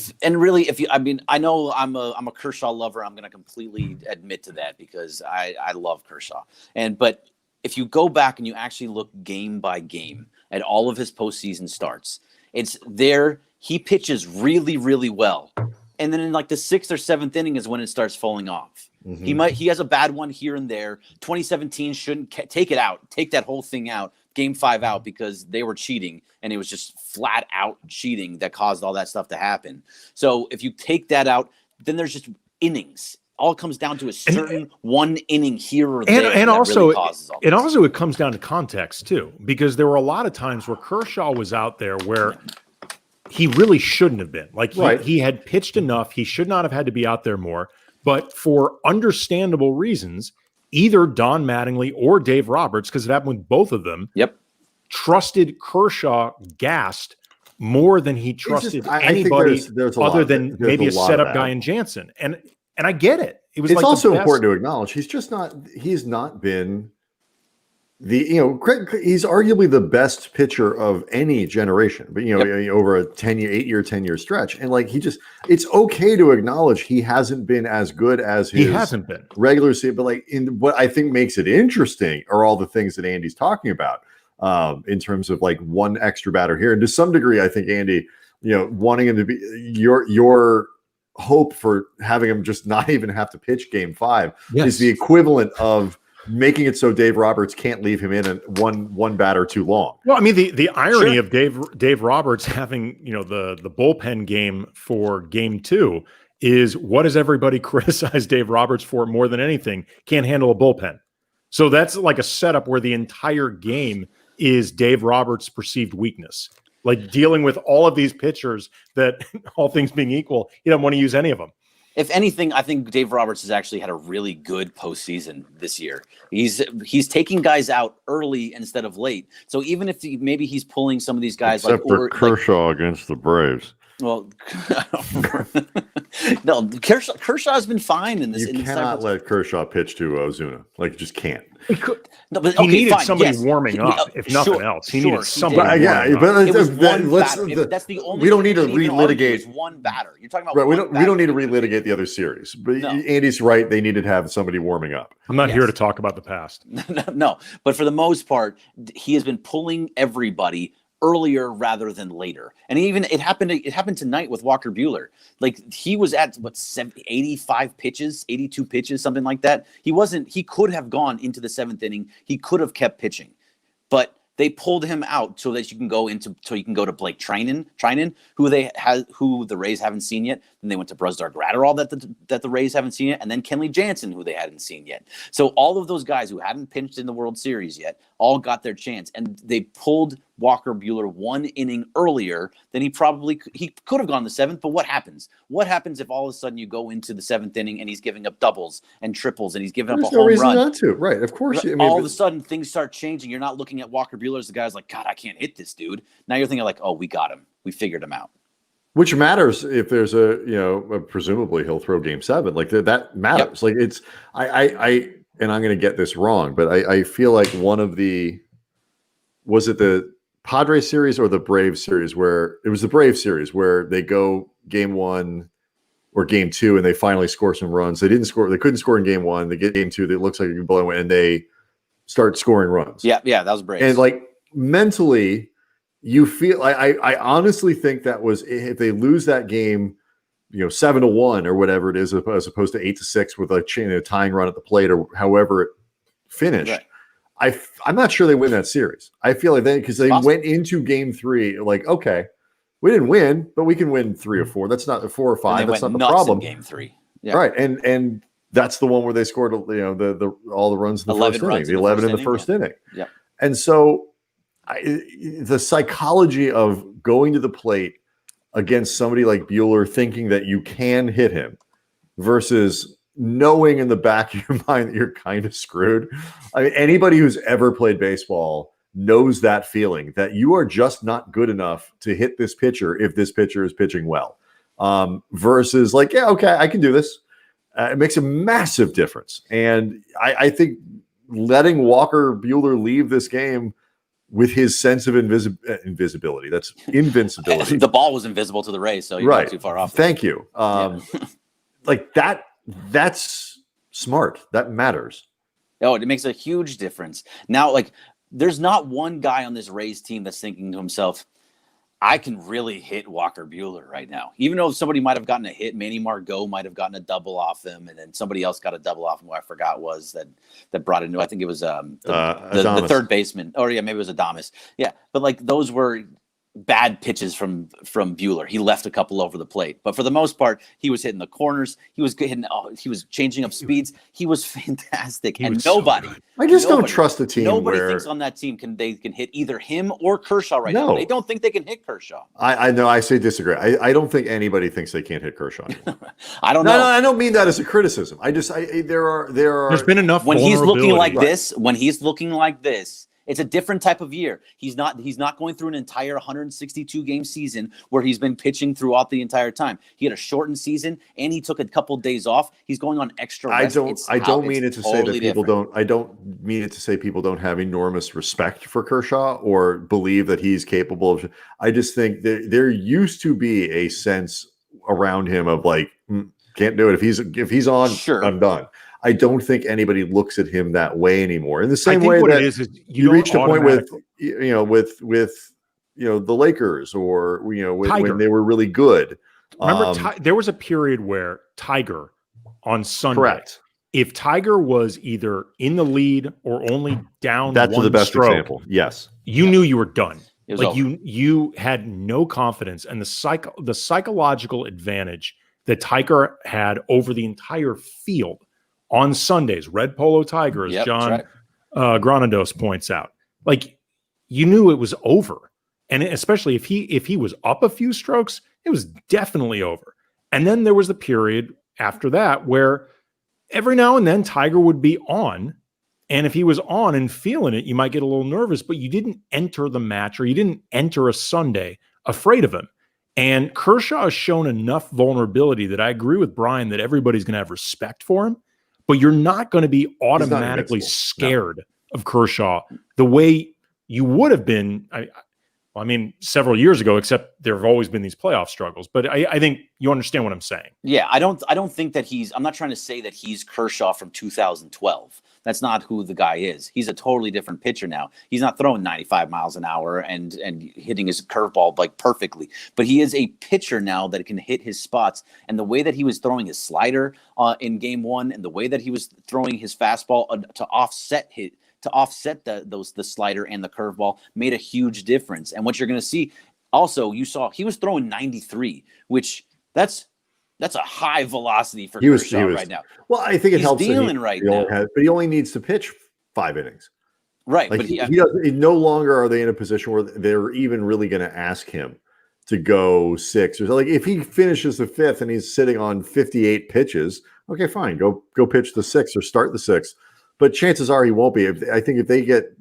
Speaker 1: I know I'm a Kershaw lover. I'm going to completely admit to that because I love Kershaw. But if you go back and you actually look game by game at all of his postseason starts, it's there. He pitches really, really well. And then in like the 6th or 7th inning is when it starts falling off. Mm-hmm. He has a bad one here and there. 2017 shouldn't take that whole thing out, Game 5 out, because they were cheating and it was just flat out cheating that caused all that stuff to happen. So if you take that out, then there's just innings. All comes down to a certain one inning here or there.
Speaker 3: And also, it comes down to context too, because there were a lot of times where Kershaw was out there where he really shouldn't have been. Like he had pitched enough. He should not have had to be out there more. But for understandable reasons, either Don Mattingly or Dave Roberts, because it happened with both of them, trusted Kershaw gassed more than he trusted anybody other than maybe a setup guy in Jansen. And I get it. It's like also important to acknowledge
Speaker 2: he's not been he's arguably the best pitcher of any generation, but over a 8-year stretch. And it's okay to acknowledge he hasn't been as good as he hasn't been regular season. But what I think makes it interesting are all the things that Andy's talking about in terms of one extra batter here. And to some degree, I think Andy, wanting him to be your hope for having him just not even have to pitch Game 5 is the equivalent of making it so Dave Roberts can't leave him in one batter too long.
Speaker 3: Well, I mean, the irony of Dave Roberts having the bullpen game for Game 2 is, what does everybody criticize Dave Roberts for more than anything? Can't handle a bullpen. So that's like a setup where the entire game is Dave Roberts' perceived weakness. Like dealing with all of these pitchers that, all things being equal, he doesn't want to use any of them.
Speaker 1: If anything, I think Dave Roberts has actually had a really good postseason this year. He's taking guys out early instead of late. So even if maybe he's pulling some of these guys,
Speaker 2: except for Kershaw against the Braves.
Speaker 1: Well, no, Kershaw has been fine in this.
Speaker 2: You cannot let Kershaw pitch to Ozuna. You just can't.
Speaker 3: He could. No, but he needed somebody warming up, if nothing else. He needed somebody.
Speaker 2: That's the only. We don't need to relitigate
Speaker 1: one batter. You're talking about
Speaker 2: right. We don't need to relitigate the other series. But Andy's right. They needed to have somebody warming up.
Speaker 3: I'm not here to talk about the past.
Speaker 1: No, but for the most part, he has been pulling everybody earlier rather than later. And it happened tonight with Walker Buehler. He was at 85 pitches, 82 pitches, something like that. He could have gone into the 7th inning. He could have kept pitching, but they pulled him out so you can go to Blake Trinan, who the Rays haven't seen yet. Then they went to Brusdar Graterol that the Rays haven't seen yet, and then Kenley Jansen, who they hadn't seen yet. So all of those guys who hadn't pitched in the World Series yet, all got their chance, and they pulled Walker Buehler one inning earlier than he could have gone the seventh. But what happens? What happens if all of a sudden you go into the seventh inning and he's giving up doubles and triples and he's giving up a home run?
Speaker 2: Not to, right? Of course.
Speaker 1: All of a sudden things start changing. You're not looking at Walker Buehler as the guy's like, God, I can't hit this dude. Now you're thinking like, oh, we got him. We figured him out.
Speaker 2: Which matters if there's presumably he'll throw game 7. Like that matters. Yep. Like it's, and I'm going to get this wrong, but I feel like was it the Padres series or the Braves series where it was the Braves series where they go game 1 or game 2 and they finally score some runs. They couldn't score in game 1. They get game 2. It looks like it can blow away and they start scoring runs.
Speaker 1: Yeah. That was Braves.
Speaker 2: And like mentally, you feel I honestly think that was if they lose that game, 7-1 or whatever it is, as opposed to 8-6 with a tying run at the plate or however it finished. Right. I'm not sure they win that series. I feel like because they went into game 3 like, okay, we didn't win, but we can win 3 or 4. That's not 4 or 5. That's not the problem.
Speaker 1: In game 3,
Speaker 2: right? And that's the one where they scored all the runs in the first inning, the 11 in the first inning.
Speaker 1: Yeah,
Speaker 2: and so. The psychology of going to the plate against somebody like Buehler, thinking that you can hit him versus knowing in the back of your mind that you're kind of screwed. I mean, anybody who's ever played baseball knows that feeling that you are just not good enough to hit this pitcher if this pitcher is pitching well. Versus like, yeah, okay, I can do this. It makes a massive difference. And I think letting Walker Buehler leave this game with his sense of invisibility. That's invincibility.
Speaker 1: The ball was invisible to the Rays, so you're not too far off.
Speaker 2: Thank you. Like that's smart. That matters.
Speaker 1: Oh, it makes a huge difference. Now, like, there's not one guy on this Rays team that's thinking to himself, I can really hit Walker Buehler right now. Even though somebody might have gotten a hit, Manny Margot might have gotten a double off him, and then somebody else got a double off him who I forgot was that brought into. I think it was the third baseman. Or maybe it was Adames. Yeah, but like those were bad pitches from Buehler. He left a couple over the plate, but for the most part, he was hitting the corners. He was changing up speeds. He was fantastic, and nobody.
Speaker 2: I just don't trust the team.
Speaker 1: Nobody thinks on that team can hit either him or Kershaw right now. They don't think they can hit Kershaw.
Speaker 2: I know. I say disagree. I don't think anybody thinks they can't hit Kershaw.
Speaker 1: I don't know.
Speaker 2: No, I don't mean that as a criticism. There are.
Speaker 3: There's been enough
Speaker 1: when he's looking like this. When he's looking like this. It's a different type of year. He's not going through an entire 162 game season where he's been pitching throughout the entire time. He had a shortened season and he took a couple of days off. He's going on extra rest. I don't mean it to say that people don't. I don't mean it to say people don't have enormous respect for Kershaw or believe that he's capable of. I just think there used to be a sense around him of like, can't do it. If he's on, sure, I'm done. I don't think anybody looks at him that way anymore. In the same way that
Speaker 3: is
Speaker 2: you reached a point with the Lakers or when they were really good.
Speaker 3: Remember, there was a period where Tiger on Sunday,
Speaker 2: correct.
Speaker 3: If Tiger was either in the lead or only down,
Speaker 2: that's
Speaker 3: one
Speaker 2: the best
Speaker 3: stroke,
Speaker 2: example. Yes,
Speaker 3: you knew you were done.
Speaker 1: Like
Speaker 3: you had no confidence, and the psychological advantage that Tiger had over the entire field. On Sundays, Red Polo Tiger, as John Granados points out, like you knew it was over, and especially if he was up a few strokes, it was definitely over. And then there was the period after that where every now and then Tiger would be on, and if he was on and feeling it, you might get a little nervous, but you didn't enter the match or you didn't enter a Sunday afraid of him. And Kershaw has shown enough vulnerability that I agree with Brian that everybody's going to have respect for him. But you're not going to be automatically scared of Kershaw the way you would have been. I mean, several years ago, except there have always been these playoff struggles. But I think you understand what I'm saying.
Speaker 1: Yeah, I don't think that I'm not trying to say that he's Kershaw from 2012. That's not who the guy is. He's a totally different pitcher now. He's not throwing 95 miles an hour and hitting his curveball like perfectly. But he is a pitcher now that can hit his spots. And the way that he was throwing his slider in game 1 and the way that he was throwing his fastball to offset the slider and the curveball made a huge difference. And what you're going to see also, you saw he was throwing 93, which that's a high velocity for Kershaw right now.
Speaker 2: Well, I think it helps.
Speaker 1: He's dealing right now.
Speaker 2: But he only needs to pitch 5 innings.
Speaker 1: Right,
Speaker 2: Like
Speaker 1: but
Speaker 2: he doesn't. No longer are they in a position where they're even really going to ask him to go 6 or so. Like if he finishes the 5th and he's sitting on 58 pitches, okay, fine, go pitch the 6th or start the 6th. But chances are he won't be. I think if they get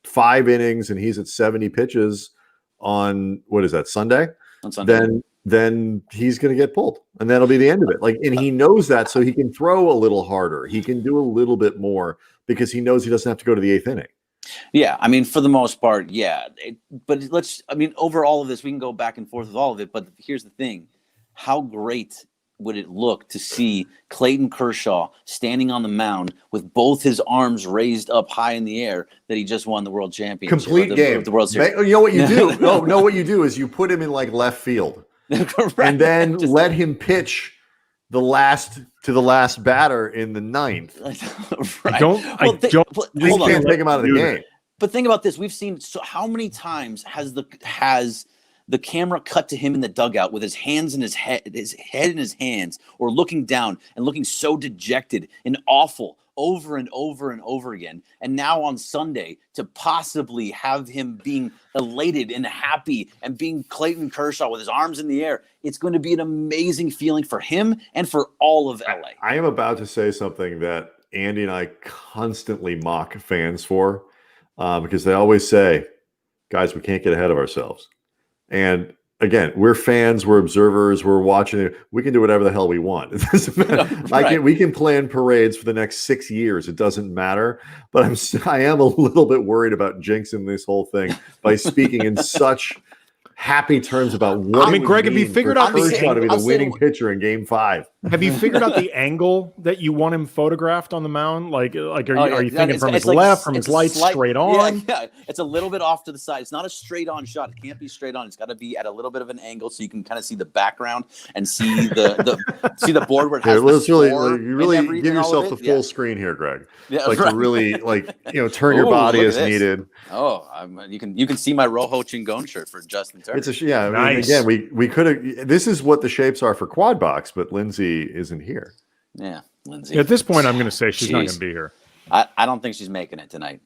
Speaker 2: 5 innings and he's at 70 pitches on what is that Sunday?
Speaker 1: On Sunday.
Speaker 2: Then he's going to get pulled, and that'll be the end of it. Like, and he knows that, so he can throw a little harder. He can do a little bit more because he knows he doesn't have to go to the 8th inning.
Speaker 1: Yeah, I mean, for the most part, yeah. But over all of this, we can go back and forth with all of it. But here's the thing: how great would it look to see Clayton Kershaw standing on the mound with both his arms raised up high in the air that he just won the World Championship,
Speaker 2: complete game,
Speaker 1: the World Series?
Speaker 2: You know what you do? No, what you do is you put him in like left field, and then let him pitch the last batter in the 9th.
Speaker 1: Right.
Speaker 2: You can't take him out of the game.
Speaker 1: But think about this: we've seen how many times has the camera cut to him in the dugout with his hands in his head in his hands, or looking down and looking so dejected and awful over and over and over again. And now on Sunday, to possibly have him being elated and happy and being Clayton Kershaw with his arms in the air, it's going to be an amazing feeling for him and for all of LA.
Speaker 2: I am about to say something that Andy and I constantly mock fans for, because they always say, guys, we can't get ahead of ourselves. And again, we're fans, we're observers, we're watching it. We can do whatever the hell we want. It doesn't matter. Right. We can plan parades for the next 6 years. It doesn't matter. But I am a little bit worried about jinxing this whole thing by speaking in such happy terms about what.
Speaker 3: I mean, Greg, have you figured out
Speaker 2: Kershaw to be the winning pitcher in Game 5?
Speaker 3: Have you figured out the angle that you want him photographed on the mound? Are you thinking from his left, from his light, straight on?
Speaker 1: Yeah, it's a little bit off to the side. It's not a straight on shot. It can't be straight on. It's got to be at a little bit of an angle so you can kind of see the background and see the board where it has the score.
Speaker 2: You really give yourself the full screen here, Greg. Yeah, to really turn your body as needed.
Speaker 1: Oh, you can see my Rojo Chingon shirt for Justin Turner.
Speaker 2: Nice. I mean, again, we could have. This is what the shapes are for Quad Box, but Lindsey isn't here.
Speaker 1: Yeah, Lindsey.
Speaker 3: At this point, I'm going to say she's not going to be here.
Speaker 1: I don't think she's making it tonight.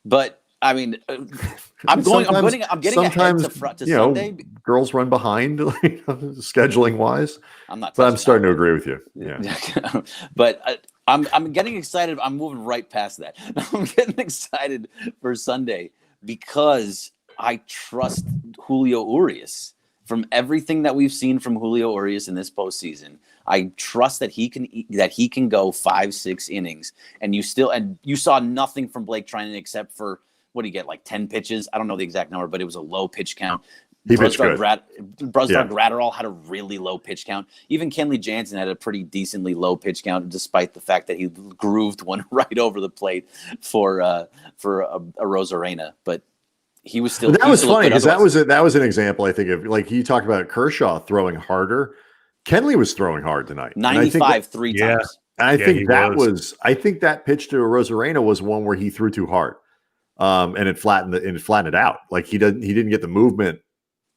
Speaker 1: But I mean, I'm getting ahead to Sunday.
Speaker 2: Girls run behind, scheduling wise. I'm starting to agree with you. Yeah,
Speaker 1: but I'm getting excited. I'm moving right past that. I'm getting excited for Sunday because I trust Julio Urias. From everything that we've seen from Julio Urias in this postseason, I trust that he can go 5-6 innings, and you saw nothing from Blake Treinen except for what did he get, like 10 pitches? I don't know the exact number, but it was a low pitch count. Brusdar Gratterall had a really low pitch count. Even Kenley Jansen had a pretty decently low pitch count, despite the fact that he grooved one right over the plate for a Rosarena, but. He was still.
Speaker 2: That was funny because that was an example. I think of like you talked about Kershaw throwing harder. Kenley was throwing hard tonight.
Speaker 1: 95 three times.
Speaker 2: And I think that pitch to Rosarena was one where he threw too hard, and it flattened it out. Like he didn't get the movement,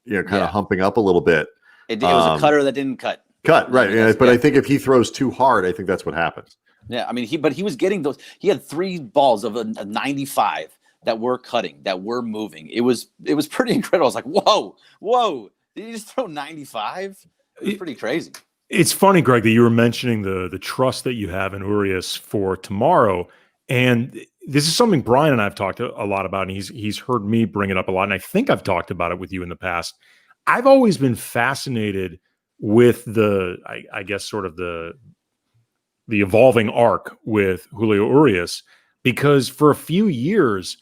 Speaker 2: kind of humping up a little bit.
Speaker 1: It was a cutter that didn't cut.
Speaker 2: Right. But I think if he throws too hard, I think that's what happens.
Speaker 1: Yeah, I mean he was getting those. He had 3 balls of a 95. That were cutting, that were moving. It was pretty incredible. I was like, whoa! Did you just throw 95? It was pretty crazy.
Speaker 3: It's funny, Greg, that you were mentioning the trust that you have in Urias for tomorrow, and this is something Brian and I have talked a lot about, and he's heard me bring it up a lot, and I think I've talked about it with you in the past. I've always been fascinated with I guess sort of the evolving arc with Julio Urias, because for a few years.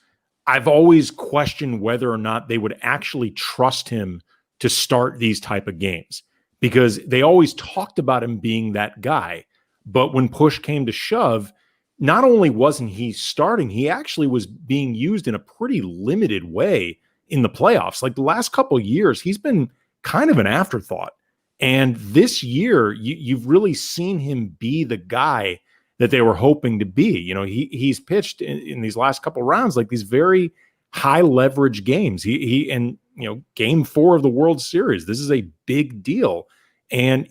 Speaker 3: I've always questioned whether or not they would actually trust him to start these type of games, because they always talked about him being that guy. But when push came to shove, not only wasn't he starting, he actually was being used in a pretty limited way in the playoffs. Like the last couple of years, he's been kind of an afterthought. And this year, you've really seen him be the guy that they were hoping to be. He's pitched in these last couple of rounds like these very high leverage games. Game 4 of the World Series. This is a big deal, and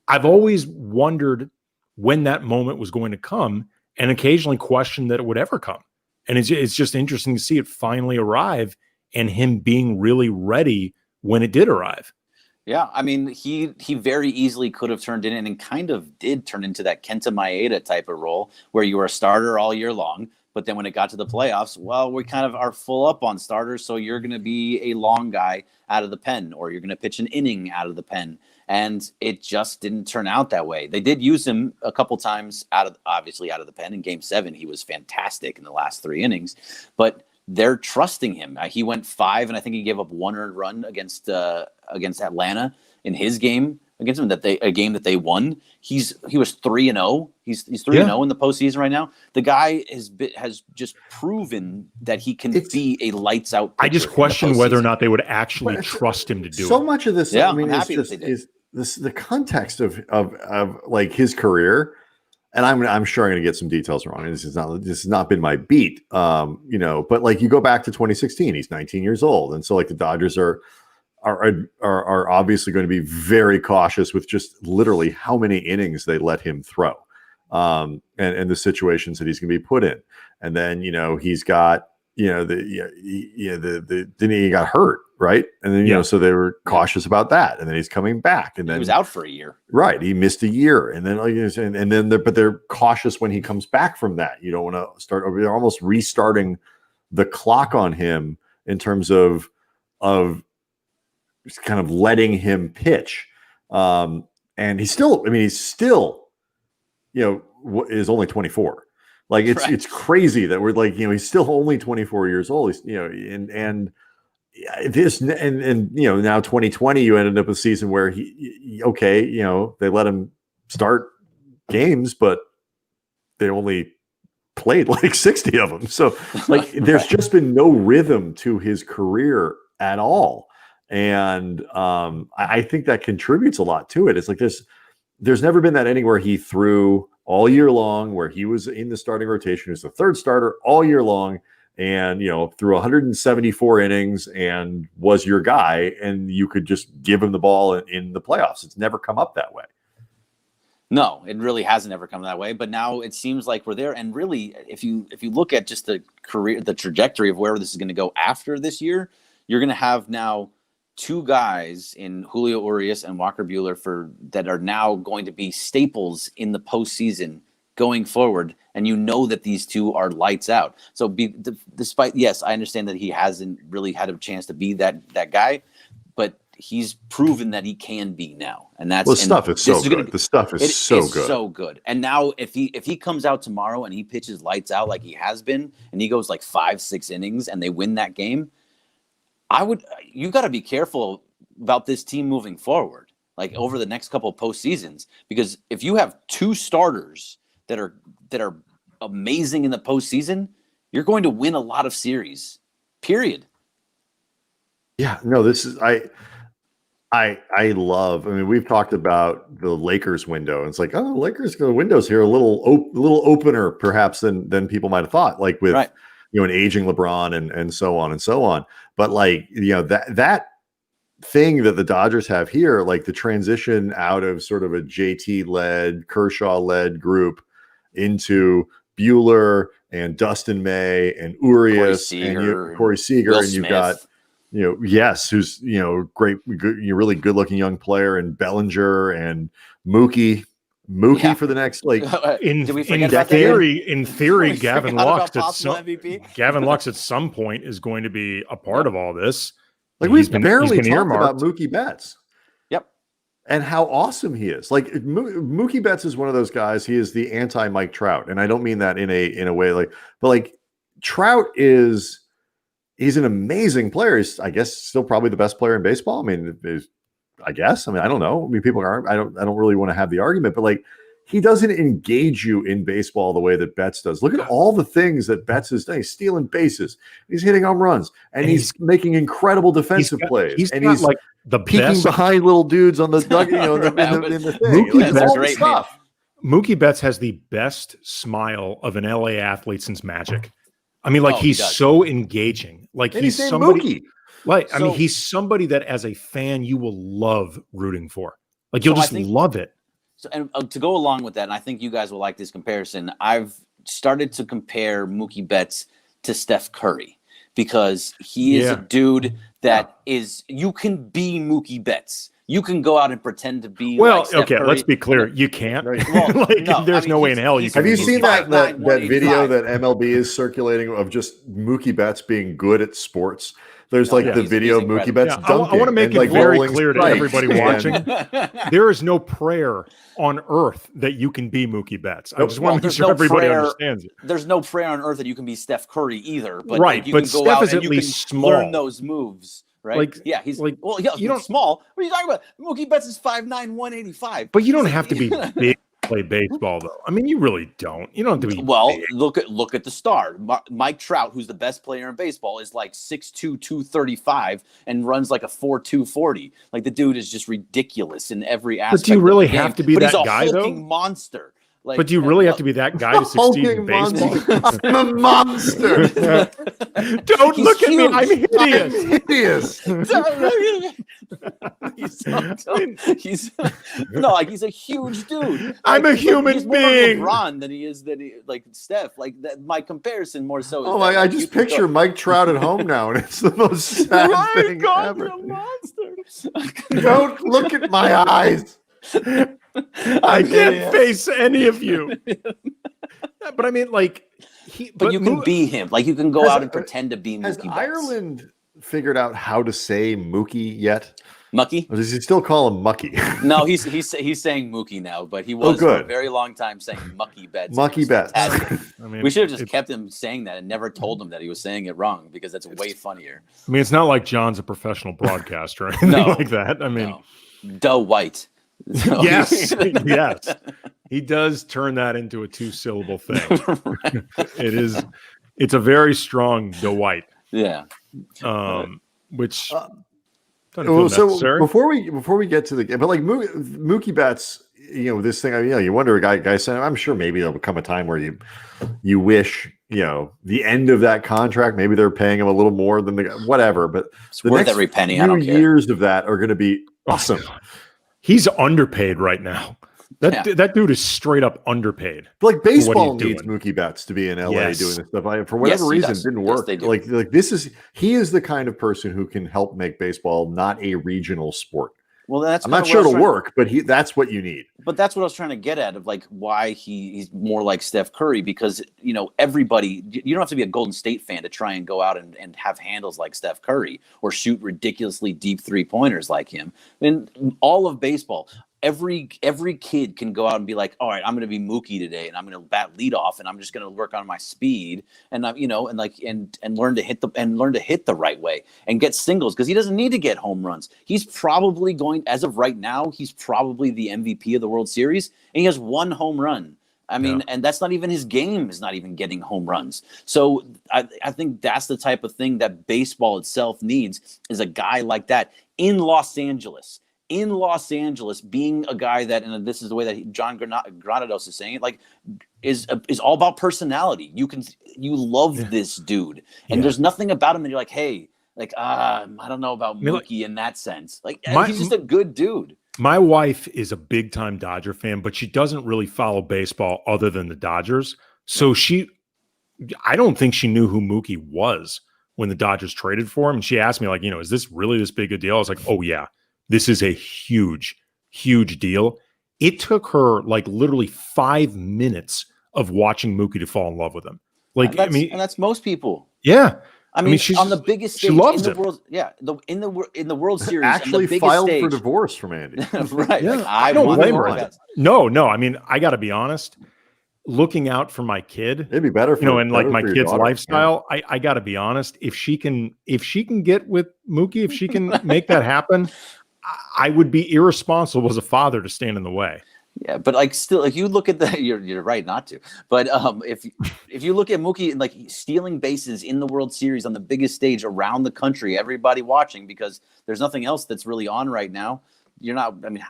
Speaker 3: I've always wondered when that moment was going to come, and occasionally questioned that it would ever come. And it's just interesting to see it finally arrive and him being really ready when it did arrive.
Speaker 1: Yeah, I mean, he very easily could have turned in and kind of did turn into that Kenta Maeda type of role where you were a starter all year long. But then when it got to the playoffs, well, we kind of are full up on starters. So you're going to be a long guy out of the pen, or you're going to pitch an inning out of the pen. And it just didn't turn out that way. They did use him a couple times obviously out of the pen. In Game 7, he was fantastic in the last 3 innings. But they're trusting him. He went 5, and I think he gave up 1 earned run against Atlanta in his game against them, a game that they won. He was 3-0. He's 3-0 in the postseason right now. The guy has just proven that he can be a lights out pitcher.
Speaker 3: I just question whether or not they would actually trust him to do
Speaker 2: so
Speaker 3: it.
Speaker 2: much of this.
Speaker 1: Yeah,
Speaker 2: I mean,
Speaker 1: I'm
Speaker 2: it's
Speaker 1: happy
Speaker 2: just
Speaker 1: that they did.
Speaker 2: is the context of like his career. And I'm sure I'm going to get some details wrong. This has not been my beat, But like you go back to 2016, he's 19 years old, and so like the Dodgers are obviously going to be very cautious with just literally how many innings they let him throw, and the situations that he's going to be put in. And then he's got he got hurt, right? And then so they were cautious about that. And then he's coming back, and then
Speaker 1: he was out for a year.
Speaker 2: Right, he missed a year, and then but they're cautious when he comes back from that. You don't want to start. They're almost restarting the clock on him in terms of just kind of letting him pitch. And he's still is only 24. Like it's crazy that we're like, he's still only 24 years old. He's, now 2020, you ended up a season where they let him start games, but they only played like 60 of them. So like, there's just been no rhythm to his career at all. And I think that contributes a lot to it. It's like there's never been that inning where he threw all year long, where he was in the starting rotation, he was the third starter all year long, and threw 174 innings and was your guy, and you could just give him the ball in the playoffs. It's never come up that way.
Speaker 1: No, it really hasn't ever come that way. But now it seems like we're there. And really, if you look at just the trajectory of where this is going to go after this year, you're going to have now 2 guys in Julio Urias and Walker Buehler that are now going to be staples in the postseason going forward. And that these 2 are lights out. So despite, yes, I understand that he hasn't really had a chance to be that guy, but he's proven that he can be now. And that's
Speaker 2: the stuff is so good. The stuff is so good.
Speaker 1: So good. And now if he comes out tomorrow and he pitches lights out like he has been, and he goes like 5-6 innings and they win that game, you got to be careful about this team moving forward, like over the next couple of postseasons, because if you have 2 starters that are amazing in the postseason, you're going to win a lot of series, period.
Speaker 2: Yeah, no, this is, I love, we've talked about the Lakers window, and it's like, oh, Lakers windows here a little opener perhaps than people might have thought, like with,
Speaker 1: right.
Speaker 2: An aging LeBron and so on and so on. But like, that thing that the Dodgers have here, like the transition out of sort of a JT-led, Kershaw-led group into Buehler and Dustin May and Urias and Corey Seager,
Speaker 1: Will
Speaker 2: and you've got, who's, great, really good-looking young player, and Bellinger and Mookie for the next, like,
Speaker 3: in theory, Gavin Lux at some point is going to be a part of all this.
Speaker 2: Like, we've barely talked about Mookie Betts.
Speaker 1: Yep.
Speaker 2: And how awesome he is. Like, Mookie Betts is one of those guys. He is the anti-Mike Trout. And I don't mean that in a way like, but like, Trout he's an amazing player. He's, I guess, still probably the best player in baseball. I don't know. People aren't. I don't really want to have the argument, but like, he doesn't engage you in baseball the way that Betts does. Look at all the things that Betts is doing. He's stealing bases. He's hitting home runs, and he's making incredible defensive plays. He's
Speaker 3: like the
Speaker 2: peeking
Speaker 3: best
Speaker 2: behind little dudes on the in the thing.
Speaker 3: Mookie Betts has the best smile of an LA athlete since Magic. He's so engaging. Like, he's somebody. Mookie. Like, he's somebody that as a fan you will love rooting for. Like, you'll just love it.
Speaker 1: So, and to go along with that, and I think you guys will like this comparison, I've started to compare Mookie Betts to Steph Curry because he is a dude that is. You can be Mookie Betts. You can go out and pretend to be. Like Steph Curry.
Speaker 3: Let's be clear. You can't.
Speaker 1: Well,
Speaker 3: there's no way in hell you can.
Speaker 2: Have you seen that
Speaker 1: 5'9",
Speaker 2: video that MLB is circulating of just Mookie Betts being good at sports? There's the video of Mookie Betts dunking.
Speaker 3: I want to make it very clear to everybody watching. There is no prayer on earth that you can be Mookie Betts. I just want to make sure everybody understands it.
Speaker 1: There's no prayer on earth that you can be Steph Curry either. But
Speaker 3: right,
Speaker 1: you
Speaker 3: but
Speaker 1: can go
Speaker 3: Steph
Speaker 1: out
Speaker 3: is
Speaker 1: and
Speaker 3: at
Speaker 1: you
Speaker 3: least
Speaker 1: can
Speaker 3: small.
Speaker 1: learn those moves. Right? He's you don't small. What are you talking about? Mookie Betts is 5'9", 185.
Speaker 3: But you don't have to be big to play baseball, though. I mean, you really don't. You don't have to be.
Speaker 1: Well,
Speaker 3: big.
Speaker 1: look at the star. Mike Trout, who's the best player in baseball, is like 6'2", 235 and runs like a 4'2", 40. Like the dude is just ridiculous in every aspect.
Speaker 3: But do you really have to be that guy, though?
Speaker 1: He's a hulking monster. Like,
Speaker 3: but do you really have to be that guy to succeed in baseball?
Speaker 2: I'm a monster.
Speaker 3: Don't look at me. I'm hideous.
Speaker 1: He's a huge dude.
Speaker 3: I'm a human
Speaker 1: he's
Speaker 3: being.
Speaker 1: More LeBron than he is like Steph. Like that, my comparison more so.
Speaker 2: Oh my! I just picture Mike Trout at home now, and it's the most sad thing ever.
Speaker 1: You're a monster.
Speaker 2: Don't look at my eyes.
Speaker 3: I can't face any of you. But I mean, like,
Speaker 1: but you can be him. Like you can go out and pretend to be Mookie
Speaker 2: Has
Speaker 1: Betts.
Speaker 2: Ireland figured out how to say Mookie yet?
Speaker 1: Mucky?
Speaker 2: Or does he still call him Mucky?
Speaker 1: No, he's saying Mookie now, but he was for a very long time saying Mucky Betts.
Speaker 2: Mucky Betts.
Speaker 3: I mean,
Speaker 1: we should have just kept him saying that and never told him that he was saying it wrong because that's way funnier.
Speaker 3: I mean, it's not like John's a professional broadcaster or anything like that. I mean,
Speaker 1: Doe White. So
Speaker 3: yes, he does turn that into a 2-syllable thing. It's a very strong Dwight.
Speaker 1: Yeah.
Speaker 3: Which
Speaker 2: so before we get to the game, but like Mookie Betts, this thing, you wonder, guys saying, I'm sure maybe there'll come a time where you wish, the end of that contract, maybe they're paying him a little more than whatever, but
Speaker 1: it's
Speaker 2: the
Speaker 1: worth
Speaker 2: next
Speaker 1: every penny.
Speaker 2: few years of that are going to be awesome.
Speaker 3: He's underpaid right now. That dude is straight up underpaid.
Speaker 2: Like baseball needs Mookie Betts to be in LA doing this stuff. For whatever reason, it didn't work. Yes, he is the kind of person who can help make baseball not a regional sport.
Speaker 1: Well, I'm
Speaker 2: not sure it'll work, but that's what you need.
Speaker 1: But that's what I was trying to get at of like why he's more like Steph Curry because everybody, you don't have to be a Golden State fan to try and go out and have handles like Steph Curry or shoot ridiculously deep 3-pointers like him. And all of baseball, every kid can go out and be like, all right, I'm going to be Mookie today, and I'm going to bat leadoff, and I'm just going to work on my speed, and I'm, and learn to hit the right way and get singles because he doesn't need to get home runs. He's probably as of right now, he's probably the MVP of the World Series, and he has 1 home run. I mean, and that's not even his game is not even getting home runs. So I think that's the type of thing that baseball itself needs is a guy like that in Los Angeles. In Los Angeles, being a guy that, and this is the way that John Granados is saying it, like is all about personality. You love this dude, and there's nothing about him that you're like, hey, like I don't know about Mookie in that sense. Like he's just a good dude.
Speaker 3: My wife is a big time Dodger fan, but she doesn't really follow baseball other than the Dodgers. So I don't think she knew who Mookie was when the Dodgers traded for him. And she asked me, like, is this really this big a deal? I was like, oh yeah. This is a huge, huge deal. It took her like literally 5 minutes of watching Mookie to fall in love with him. Like,
Speaker 1: and that's most people.
Speaker 3: Yeah.
Speaker 1: I mean, she's on the biggest stage
Speaker 3: in the
Speaker 1: world. Yeah, in the World Series,
Speaker 2: actually filed for divorce from Andy.
Speaker 1: Right?
Speaker 3: Yeah.
Speaker 1: Like,
Speaker 3: I don't blame her. No. I mean, I got to be honest. Looking out for my kid,
Speaker 2: it'd be better for
Speaker 3: and like my kid's lifestyle. Yeah. I got to be honest. If she can get with Mookie, if she can make that happen, I would be irresponsible as a father to stand in the way.
Speaker 1: Yeah, but like still, like you look at you're right not to. But if you look at Mookie and like stealing bases in the World Series on the biggest stage around the country, everybody watching because there's nothing else that's really on right now. You're not. I mean,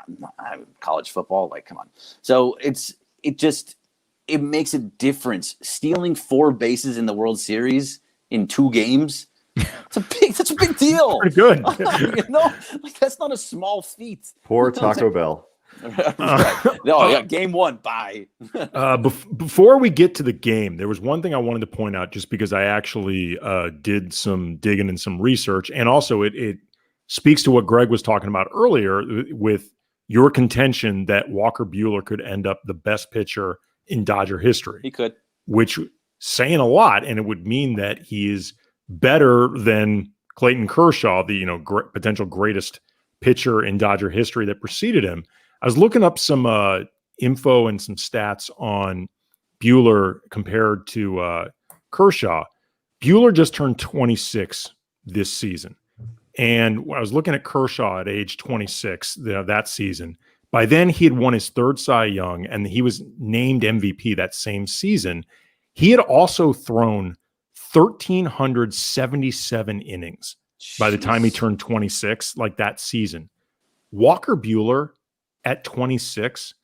Speaker 1: college football, like come on. So it makes a difference. Stealing 4 bases in the World Series in 2 games. That's a big deal.
Speaker 3: Pretty good.
Speaker 1: Like that's not a small feat.
Speaker 2: Poor Taco Bell.
Speaker 1: Right. No, yeah, game one. Bye.
Speaker 3: Before we get to the game, there was one thing I wanted to point out, just because I actually did some digging and some research, and also it speaks to what Greg was talking about earlier with your contention that Walker Buehler could end up the best pitcher in Dodger history.
Speaker 1: He could,
Speaker 3: which saying a lot, and it would mean that he is better than Clayton Kershaw, the potential greatest pitcher in Dodger history that preceded him. I was looking up some info and some stats on Buehler compared to Kershaw. Buehler just turned 26 this season. And when I was looking at Kershaw at age 26 that season, by then he had won his third Cy Young, and he was named MVP that same season. He had also thrown 1,377 innings by the time he turned 26, like that season. Walker Buehler at 26,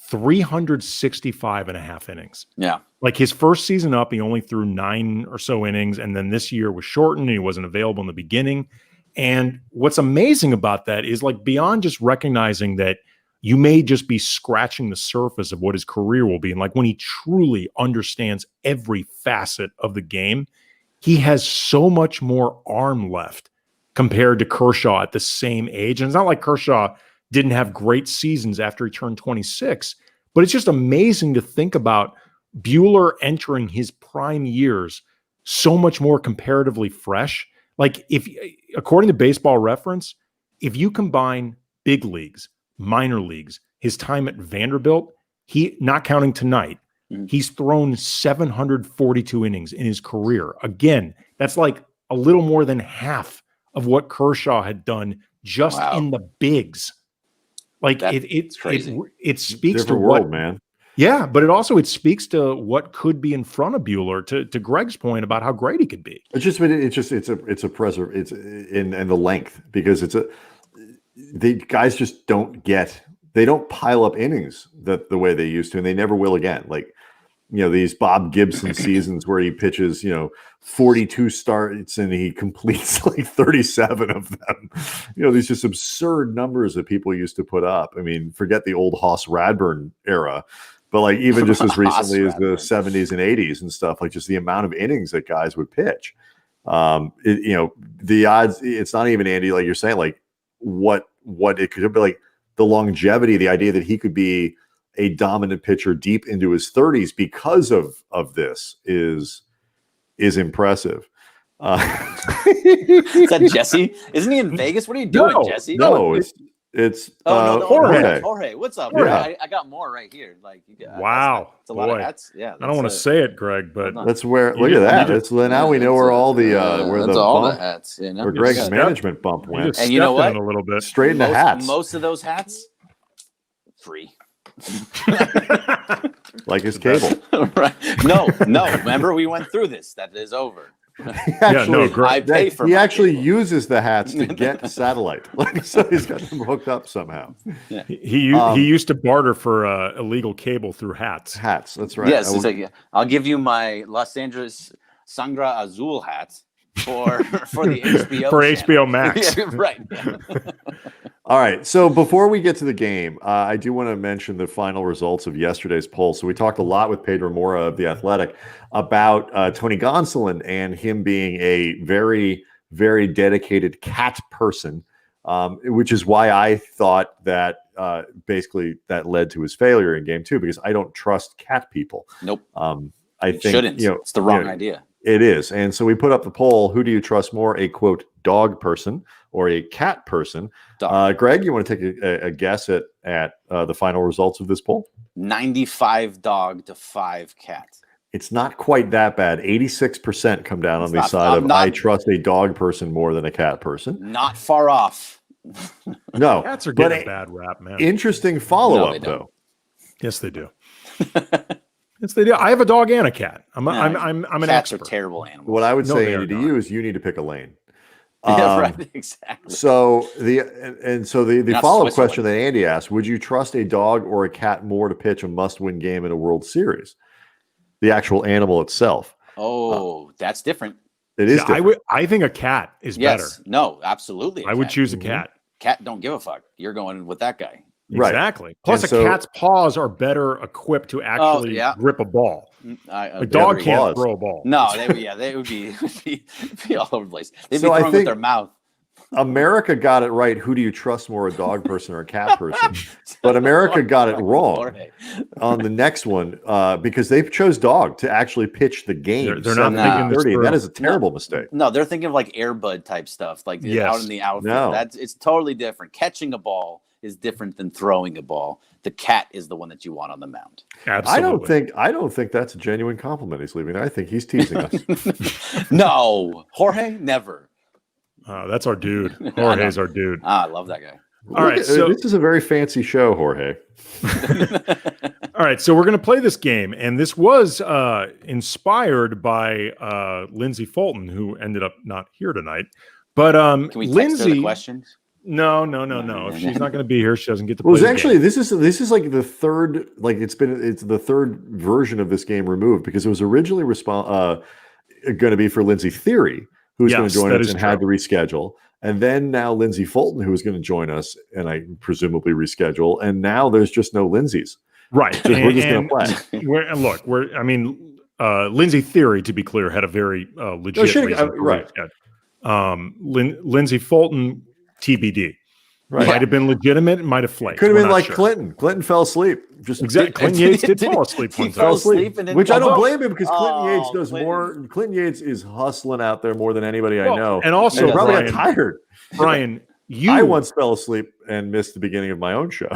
Speaker 3: 365 and a half innings.
Speaker 1: Yeah.
Speaker 3: Like his first season up, he only threw 9 or so innings. And then this year was shortened and he wasn't available in the beginning. And what's amazing about that is, like, beyond just recognizing that you may just be scratching the surface of what his career will be, and like when he truly understands every facet of the game, he has so much more arm left compared to Kershaw at the same age. And it's not like Kershaw didn't have great seasons after he turned 26, but it's just amazing to think about Buehler entering his prime years so much more comparatively fresh. Like, if, according to Baseball Reference, if you combine big leagues, minor leagues, his time at Vanderbilt, he, not counting tonight, he's thrown 742 innings in his career. Again, that's like a little more than half of what Kershaw had done just in the bigs. Like, it's crazy. It speaks
Speaker 2: Different
Speaker 3: to
Speaker 2: world, man.
Speaker 3: Yeah, but it speaks to what could be in front of Buehler. To Greg's point about how great he could be. It's
Speaker 2: a preserve. It's in the length, because the guys just they don't pile up innings the way they used to, and they never will again. Like, these Bob Gibson seasons where he pitches, 42 starts and he completes like 37 of them. These just absurd numbers that people used to put up. I mean, forget the old Hoss Radburn era. But like even just as recently as the 70s and 80s and stuff, like just the amount of innings that guys would pitch. The odds, it's not even, Andy, like you're saying, like what it could be, like the longevity, the idea that he could be a dominant pitcher deep into his 30s because of this is impressive.
Speaker 1: Is that Jesse? Isn't he in Vegas? What are you doing, Jesse?
Speaker 2: No, it's
Speaker 1: Jorge. What's up?
Speaker 2: Yeah.
Speaker 1: I got more right here. Like,
Speaker 3: wow,
Speaker 1: it's a lot of hats. Yeah,
Speaker 3: I don't want to say it, Greg, but
Speaker 2: that's where. Look at that. now we know where all the
Speaker 1: the hats.
Speaker 2: Where Greg's management bump went.
Speaker 1: And you know what?
Speaker 3: A little bit
Speaker 2: straight into hats.
Speaker 1: Most of those hats free.
Speaker 2: Like his cable.
Speaker 1: Right. No. Remember, we went through this. That is over.
Speaker 2: I pay for. He actually uses the hats to get satellite. Like, so he's got them hooked up somehow.
Speaker 3: Yeah. He used to barter for illegal cable through hats.
Speaker 2: Hats. That's right.
Speaker 1: Yes. I'll give you my Los Angeles Sangra Azul hat for the HBO
Speaker 3: HBO Max.
Speaker 1: Yeah, right.
Speaker 2: All right. So before we get to the game, I do want to mention the final results of yesterday's poll. So we talked a lot with Pedro Mora of The Athletic about Tony Gonsolin and him being a very, very dedicated cat person, which is why I thought that basically that led to his failure in game 2, because I don't trust cat people.
Speaker 1: Nope.
Speaker 2: I think
Speaker 1: shouldn't. It's the wrong idea.
Speaker 2: It is. And so we put up the poll. Who do you trust more, a quote dog person or a cat person? Greg, you want to take a guess at the final results of this poll?
Speaker 1: 95 dog to 5 cat.
Speaker 2: It's not quite that bad. 86% come down on the side of I trust a dog person more than a cat person.
Speaker 1: Not far off.
Speaker 2: No.
Speaker 3: Cats are getting a bad rap, man.
Speaker 2: Interesting follow-up, though.
Speaker 3: Yes, they do. Yes, they do. I have a dog and a cat. I'm an
Speaker 1: cats
Speaker 3: expert.
Speaker 1: Are terrible animals.
Speaker 2: What I would say, Andy, to you is you need to pick a lane.
Speaker 1: Yeah, right. Exactly.
Speaker 2: So the follow-up question that Andy asked: would you trust a dog or a cat more to pitch a must-win game in a World Series? The actual animal itself.
Speaker 1: Oh, that's different.
Speaker 2: It is. Different.
Speaker 3: I think a cat is better.
Speaker 1: No, absolutely.
Speaker 3: I would choose a cat.
Speaker 1: Cat don't give a fuck. You're going with that guy.
Speaker 2: Right.
Speaker 3: Exactly. Plus,
Speaker 2: And
Speaker 3: a cat's paws are better equipped to actually grip a ball. A dog can't throw a ball.
Speaker 1: No, they would be all over the place. They'd be
Speaker 2: So I
Speaker 1: throwing with
Speaker 2: think
Speaker 1: their mouth.
Speaker 2: America got it right. Who do you trust more, a dog person or a cat person? But America got it wrong on the next one because they chose dog to actually pitch the game.
Speaker 3: They're not thinking this through.
Speaker 2: That is a terrible mistake.
Speaker 1: No, they're thinking of like Air Bud type stuff, like out in the outfield.
Speaker 2: No.
Speaker 1: It's totally different. Catching a ball is different than throwing a ball. The cat is the one that you want on the mound.
Speaker 3: Absolutely.
Speaker 2: I don't think that's a genuine compliment he's leaving. I think he's teasing us.
Speaker 1: No, Jorge, never.
Speaker 3: That's our dude. Jorge's our dude.
Speaker 1: I love that guy.
Speaker 3: All right, so
Speaker 2: this is a very fancy show, Jorge.
Speaker 3: All right, so we're going to play this game, and this was inspired by Lindsey Foltin, who ended up not here tonight. But
Speaker 1: can we text
Speaker 3: Lindsey,
Speaker 1: her the questions?
Speaker 3: No. If she's not going to be here, she doesn't get to play.
Speaker 2: Well, it's actually this is like the third, like it's the third version of this game removed because it was originally going to be for Lindsey Theory, who's going to join us and had to reschedule. And then now Lindsey Foltin, who is going to join us, and I presumably reschedule. And now there's just no Lindsey's.
Speaker 3: Right.
Speaker 2: We're just going to
Speaker 3: play. Lindsey Theory, to be clear, had a very legit reason.
Speaker 2: Right.
Speaker 3: Lindsey Foltin, TBD.
Speaker 2: Right.
Speaker 3: Might have been legitimate. It might have flaked.
Speaker 2: Could have been like Clinton. Clinton fell asleep. Just
Speaker 3: exactly. Clinton Yates did fall asleep one time.
Speaker 2: Which I don't blame him because Clinton Yates does more. Clinton Yates is hustling out there more than anybody I know.
Speaker 3: And also,
Speaker 2: probably
Speaker 3: Brian,
Speaker 2: got tired.
Speaker 3: Brian,
Speaker 2: I once fell asleep and missed the beginning of my own show.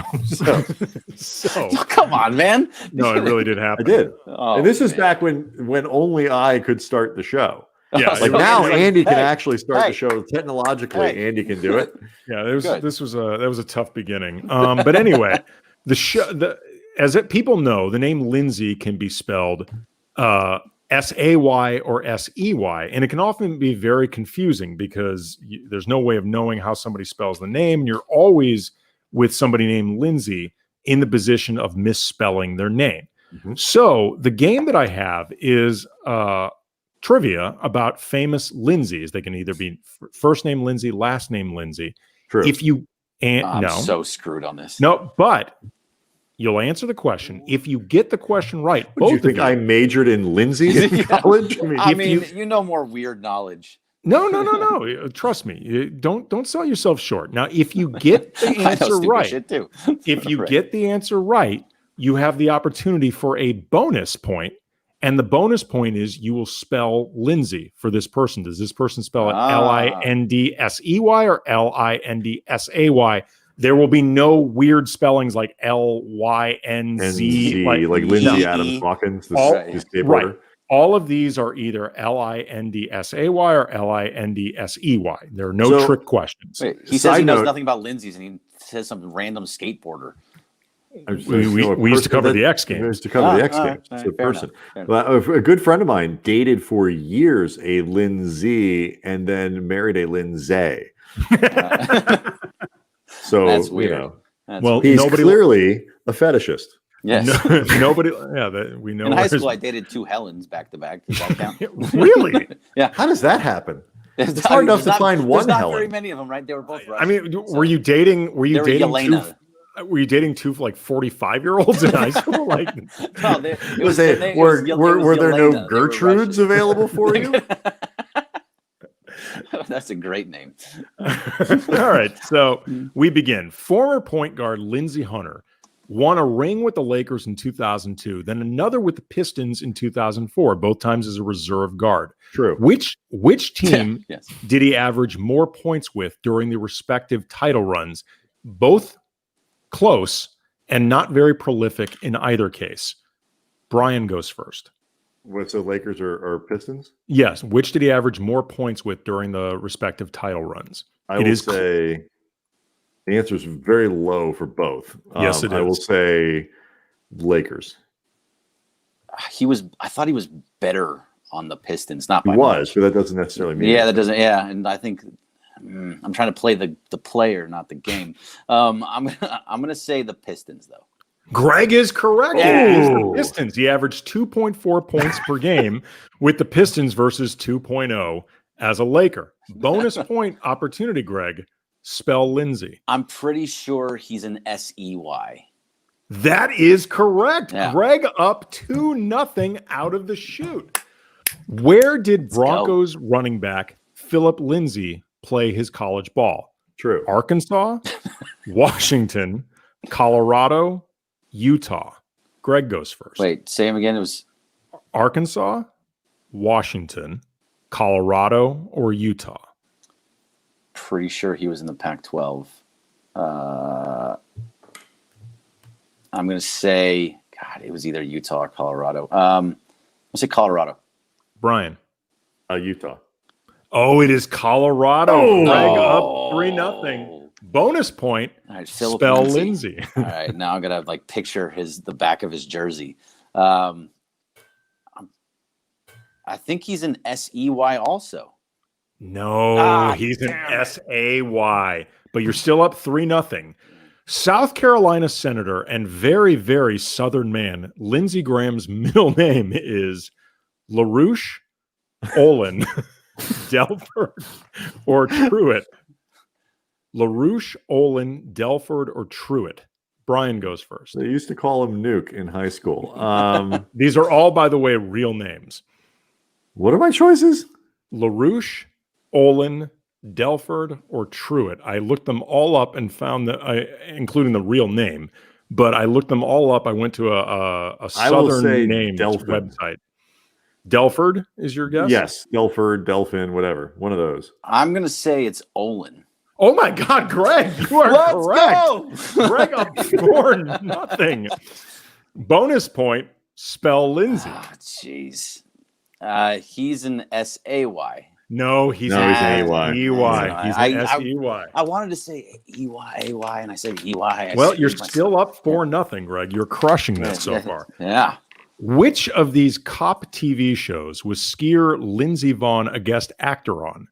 Speaker 3: So
Speaker 1: come on, man.
Speaker 3: No, it really did happen.
Speaker 2: I did. And this is back when only I could start the show.
Speaker 3: Yeah,
Speaker 2: like now Andy can actually start the show technologically. Andy can do it.
Speaker 3: Yeah, that was a tough beginning. But anyway, people know, the name Lindsey can be spelled S-A-Y or S-E-Y, and it can often be very confusing because there's no way of knowing how somebody spells the name, and you're always with somebody named Lindsey in the position of misspelling their name. Mm-hmm. So the game that I have is trivia about famous Lindseys. They can either be first name Lindsey, last name Lindsey.
Speaker 2: True.
Speaker 1: I'm so screwed on this.
Speaker 3: No, but you'll answer the question. If you get the question right,
Speaker 2: do you think I majored in Lindsey in college?
Speaker 1: I mean, you know more weird knowledge.
Speaker 3: No. Trust me. Don't sell yourself short. Now, if you get the answer right, if you get the answer right, you have the opportunity for a bonus point. And the bonus point is you will spell Lindsey for this person. Does this person spell it L-I-N-D-S-E-Y or L-I-N-D-S-A-Y? There will be no weird spellings like L-Y-N-Z.
Speaker 2: Like Lindsey Adams Hawkins, the skateboarder.
Speaker 3: Right. All of these are either L-I-N-D-S-A-Y or L-I-N-D-S-E-Y. There are no trick questions.
Speaker 1: Wait, he says he knows nothing about Lindsey's and he says some random skateboarder.
Speaker 3: We used to cover the X Games.
Speaker 2: We used to cover the X Games. It's a person. A good friend of mine dated for years a Lindsey and then married a Lindsay. So
Speaker 1: that's weird.
Speaker 2: He's clearly a fetishist.
Speaker 1: Yes.
Speaker 3: Nobody. Yeah, we know.
Speaker 1: In high school, I dated two Helens back to back. Does that count?
Speaker 3: Really?
Speaker 1: Yeah.
Speaker 2: How does that happen? It's hard enough to find one Helen.
Speaker 1: Not very many of them, right? They were both Russian.
Speaker 3: I mean, were you dating? Were you dating
Speaker 1: Yelena.
Speaker 3: Were you dating two like 45-year-olds in high school? Like,
Speaker 2: no, were there no Gertrudes available for you?
Speaker 1: That's a great name.
Speaker 3: All right, so we begin. Former point guard Lindsey Hunter won a ring with the Lakers in 2002, then another with the Pistons in 2004, both times as a reserve guard.
Speaker 2: True.
Speaker 3: Which team did he average more points with during the respective title runs? Both close and not very prolific in either case. Brian goes first.
Speaker 2: What's the Lakers or Pistons?
Speaker 3: Yes. Which did he average more points with during the respective title runs?
Speaker 2: I will say the answer is very low for both.
Speaker 3: Yes, it is.
Speaker 2: I will say Lakers.
Speaker 1: I thought he was better on the Pistons, not by
Speaker 2: much. But that doesn't necessarily mean.
Speaker 1: Yeah, that doesn't. Yeah, and I think I'm trying to play the player, not the game. I'm gonna say the Pistons though.
Speaker 3: Greg is correct. It is the Pistons. He averaged 2.4 points per game with the Pistons versus 2.0 as a Laker. Bonus point opportunity, Greg. Spell Lindsey.
Speaker 1: I'm pretty sure he's an SEY.
Speaker 3: That is correct.
Speaker 1: Yeah.
Speaker 3: Greg up 2-0 out of the chute. Where did Broncos running back Philip Lindsay play his college ball?
Speaker 2: True.
Speaker 3: Arkansas, Washington, Colorado, Utah. Greg goes first.
Speaker 1: Wait, say him again. It was
Speaker 3: Arkansas, Washington, Colorado, or Utah?
Speaker 1: pretty sure he was in the Pac-12. I'm going to say, God, it was either Utah or Colorado. I'll say Colorado.
Speaker 3: Brian.
Speaker 2: Utah.
Speaker 3: Oh, it is Colorado.
Speaker 2: Oh.
Speaker 3: Greg up 3-0. Bonus point.
Speaker 1: All right, Philip
Speaker 3: Spell
Speaker 1: Lindsey.
Speaker 3: Lindsay.
Speaker 1: All right, now I'm gonna like picture the back of his jersey. I think he's an SEY also.
Speaker 3: No, he's an SAY. But you're still up 3-0. South Carolina Senator and very, very Southern man, Lindsey Graham's middle name is LaRouche, Olin, Delford, or Truitt. LaRouche, Olin, Delford, or Truitt. Brian goes first.
Speaker 2: They used to call him Nuke in high school.
Speaker 3: These are all, by the way, real names.
Speaker 2: What are my choices?
Speaker 3: LaRouche, Olin, Delford, or Truitt. I looked them all up and found that, including the real name, but I looked them all up. I went to a Southern names website. Delford is your guess?
Speaker 2: Yes, Delford, Delphin, whatever. One of those.
Speaker 1: I'm gonna say it's Olin.
Speaker 3: Oh my God, Greg, you are correct.
Speaker 1: Go!
Speaker 3: Greg up 4-0. Bonus point, spell Lindsay.
Speaker 1: Jeez. He's an SAY.
Speaker 3: No, he's
Speaker 2: No,
Speaker 3: an
Speaker 2: he's an AY.
Speaker 3: EY. He's an SEY.
Speaker 1: I wanted to say EY, and I said EY.
Speaker 3: Well, you're still up 4-0, Greg. You're crushing this so far.
Speaker 1: Yeah.
Speaker 3: Which of these cop TV shows was skier Lindsey Vonn a guest actor on?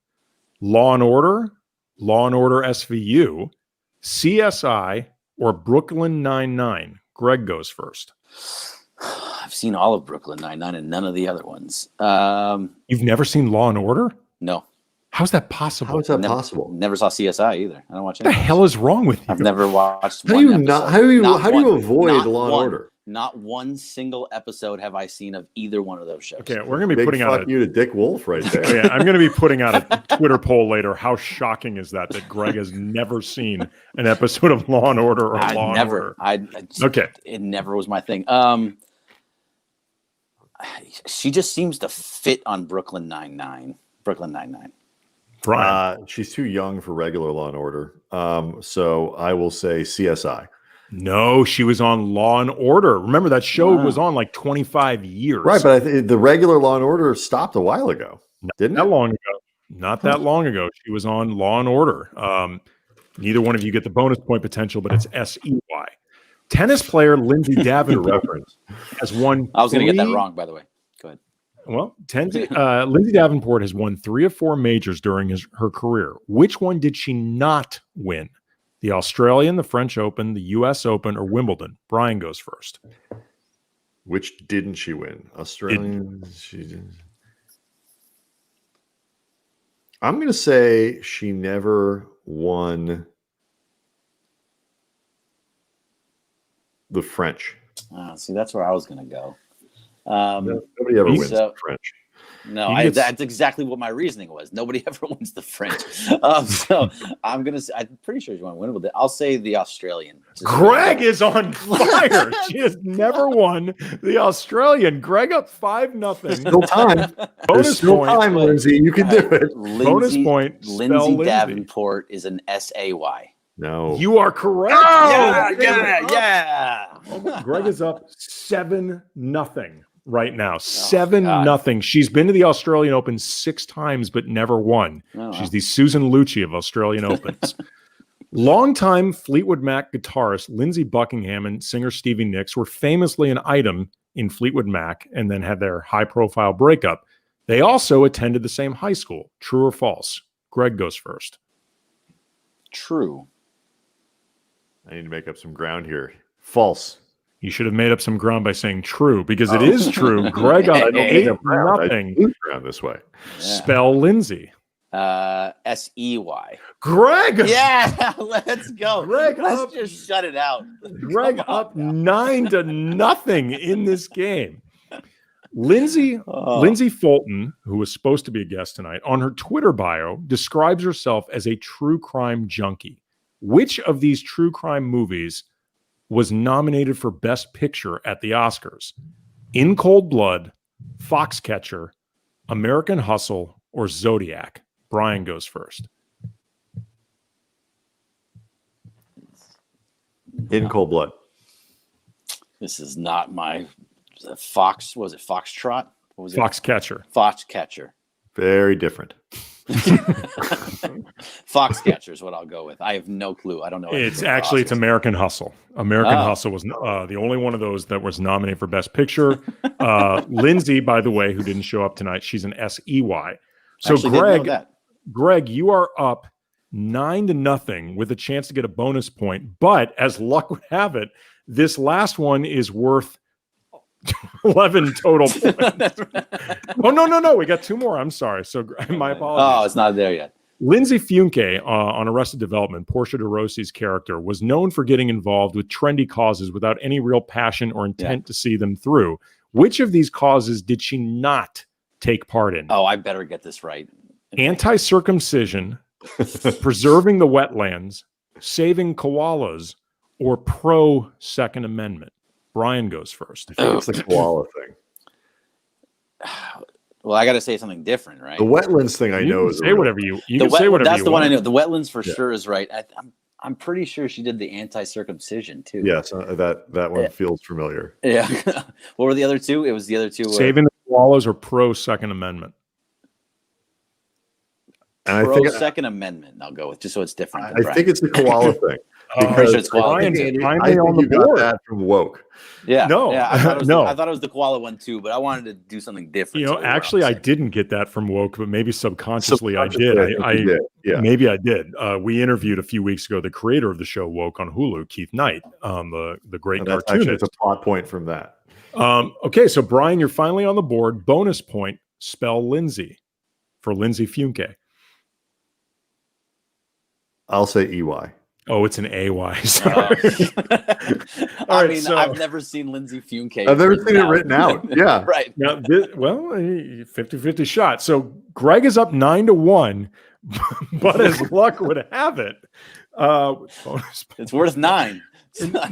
Speaker 3: Law and Order, Law and Order SVU, CSI, or Brooklyn Nine-Nine? Greg goes first.
Speaker 1: I've seen all of Brooklyn Nine-Nine and none of the other ones.
Speaker 3: You've never seen Law and Order?
Speaker 1: No.
Speaker 3: How's that possible?
Speaker 2: How is that possible?
Speaker 1: Never saw CSI either. I don't watch
Speaker 3: What the
Speaker 1: anything.
Speaker 3: hell is wrong with you?
Speaker 1: I've never watched
Speaker 2: How do
Speaker 1: one
Speaker 2: you
Speaker 1: episode.
Speaker 2: not? How do you?
Speaker 1: Not
Speaker 2: How do you
Speaker 1: one.
Speaker 2: avoid
Speaker 1: Not
Speaker 2: Law and
Speaker 1: one.
Speaker 2: Order?
Speaker 1: Not one single episode have I seen of either one of those shows.
Speaker 3: Okay, we're going to be
Speaker 2: Big
Speaker 3: putting
Speaker 2: fuck
Speaker 3: out
Speaker 2: you to Dick Wolf right there.
Speaker 3: yeah, I'm going to be putting out a Twitter poll later. How shocking is that Greg has never seen an episode of Law and Order or Law and Order? Okay.
Speaker 1: It never was my thing. She just seems to fit on Brooklyn Nine-Nine.
Speaker 3: Brian.
Speaker 2: She's too young for regular Law and Order. So I will say CSI.
Speaker 3: No, she was on Law and Order. Remember, that show was on like 25 years.
Speaker 2: Right, but the regular Law and Order stopped a while ago, didn't
Speaker 3: Not
Speaker 2: it?
Speaker 3: long ago. Not that long ago. She was on Law and Order. Neither one of you get the bonus point potential, but it's SEY. Tennis player Lindsey Davenport has won.
Speaker 1: I was going to get that wrong, by the way. Go ahead.
Speaker 3: Well, Lindsey Davenport has won 3 of 4 majors during her career. Which one did she not win? The Australian, the French Open, the U.S. Open, or Wimbledon? Brian goes first.
Speaker 2: Which didn't she win? Australian. She didn't. I'm going to say she never won the French.
Speaker 1: See, that's where I was going to go.
Speaker 2: Nobody ever wins the French.
Speaker 1: No, that's exactly what my reasoning was. Nobody ever wins the French. So I'm pretty sure she won Wimbledon. I'll say the Australian.
Speaker 3: Greg is on fire. She has never won the Australian. Greg up 5-0.
Speaker 2: Still time.
Speaker 3: Bonus point.
Speaker 2: Time, Lindsay. You can do it.
Speaker 3: Bonus point.
Speaker 1: Lindsey Davenport is an SAY.
Speaker 2: No.
Speaker 3: You are correct.
Speaker 1: Yeah.
Speaker 3: Greg is up 7-0 right now. 7-0. She's been to the Australian Open 6 times, but never won. She's the Susan Lucci of Australian Opens. Longtime Fleetwood Mac guitarist Lindsey Buckingham and singer Stevie Nicks were famously an item in Fleetwood Mac and then had their high-profile breakup. They also attended the same high school. True or false? Greg goes first.
Speaker 1: True.
Speaker 2: I need to make up some ground here. False.
Speaker 3: You should have made up some ground by saying true, because it is true. Greg up 8-0.
Speaker 2: Ground this way.
Speaker 3: Yeah. Spell Lindsay.
Speaker 1: SEY.
Speaker 3: Greg.
Speaker 1: Yeah, let's go.
Speaker 3: Greg
Speaker 1: Let's
Speaker 3: up.
Speaker 1: just shut it out.
Speaker 3: Greg up 9-0 in this game. Lindsey Foltin, who was supposed to be a guest tonight, on her Twitter bio describes herself as a true crime junkie. Which of these true crime movies was nominated for Best Picture at the Oscars? In Cold Blood, Foxcatcher, American Hustle, or Zodiac? Brian goes first.
Speaker 2: In Cold Blood.
Speaker 1: This is not my Fox. Was it Foxtrot? What was it?
Speaker 3: Foxcatcher.
Speaker 1: Foxcatcher.
Speaker 2: Very different.
Speaker 1: Foxcatcher is what I'll go with. I have no clue. I don't know.
Speaker 3: It's American Hustle. American Hustle was the only one of those that was nominated for Best Picture. Lindsey, by the way, who didn't show up tonight, she's an SEY. So Greg, you are up 9-0 with a chance to get a bonus point. But as luck would have it, this last one is worth 11 total points. Oh, no. We got 2 more. I'm sorry. So my apologies.
Speaker 1: Oh, it's not there yet.
Speaker 3: Lindsey Foltin on Arrested Development, Portia de Rossi's character, was known for getting involved with trendy causes without any real passion or intent to see them through. Which of these causes did she not take part in?
Speaker 1: Oh, I better get this right.
Speaker 3: Anti-circumcision, preserving the wetlands, saving koalas, or pro-Second Amendment? Brian goes first.
Speaker 2: I think it's the koala thing.
Speaker 1: Well, I got to say something different, right?
Speaker 2: The wetlands thing I know is
Speaker 3: say whatever you can say whatever
Speaker 1: that's
Speaker 3: you
Speaker 1: the
Speaker 3: want.
Speaker 1: one I know. The wetlands for sure is right. I'm pretty sure she did the anti-circumcision too.
Speaker 2: Yes, that one feels familiar.
Speaker 1: Yeah. What were the other two? It was the other two.
Speaker 3: Saving the koalas or pro-Second Amendment?
Speaker 2: And
Speaker 1: pro
Speaker 2: I think
Speaker 1: Second Amendment. I'll go with just so it's different.
Speaker 2: I think it's the koala thing.
Speaker 1: Because it's koala.
Speaker 2: I think you got that from woke.
Speaker 1: Yeah.
Speaker 3: No.
Speaker 1: Yeah, I thought it was the koala one too, but I wanted to do something different.
Speaker 3: You know, actually, I didn't get that from woke, but maybe subconsciously I did.
Speaker 2: Yeah.
Speaker 3: Maybe I did. We interviewed a few weeks ago the creator of the show Woke on Hulu, Keith Knight, the great cartoonist.
Speaker 2: It's a plot point from that.
Speaker 3: Okay, so Brian, you're finally on the board. Bonus point: spell Lindsey for Lindsey Foltin.
Speaker 2: I'll say EY.
Speaker 3: Oh, it's an AY. Sorry.
Speaker 1: I've never seen Lindsey Foltin.
Speaker 2: I've never seen it written out. Yeah.
Speaker 1: Right.
Speaker 3: Now, 50-50 shot. So Greg is up 9-1, but as luck would have it,
Speaker 1: it's worth 9.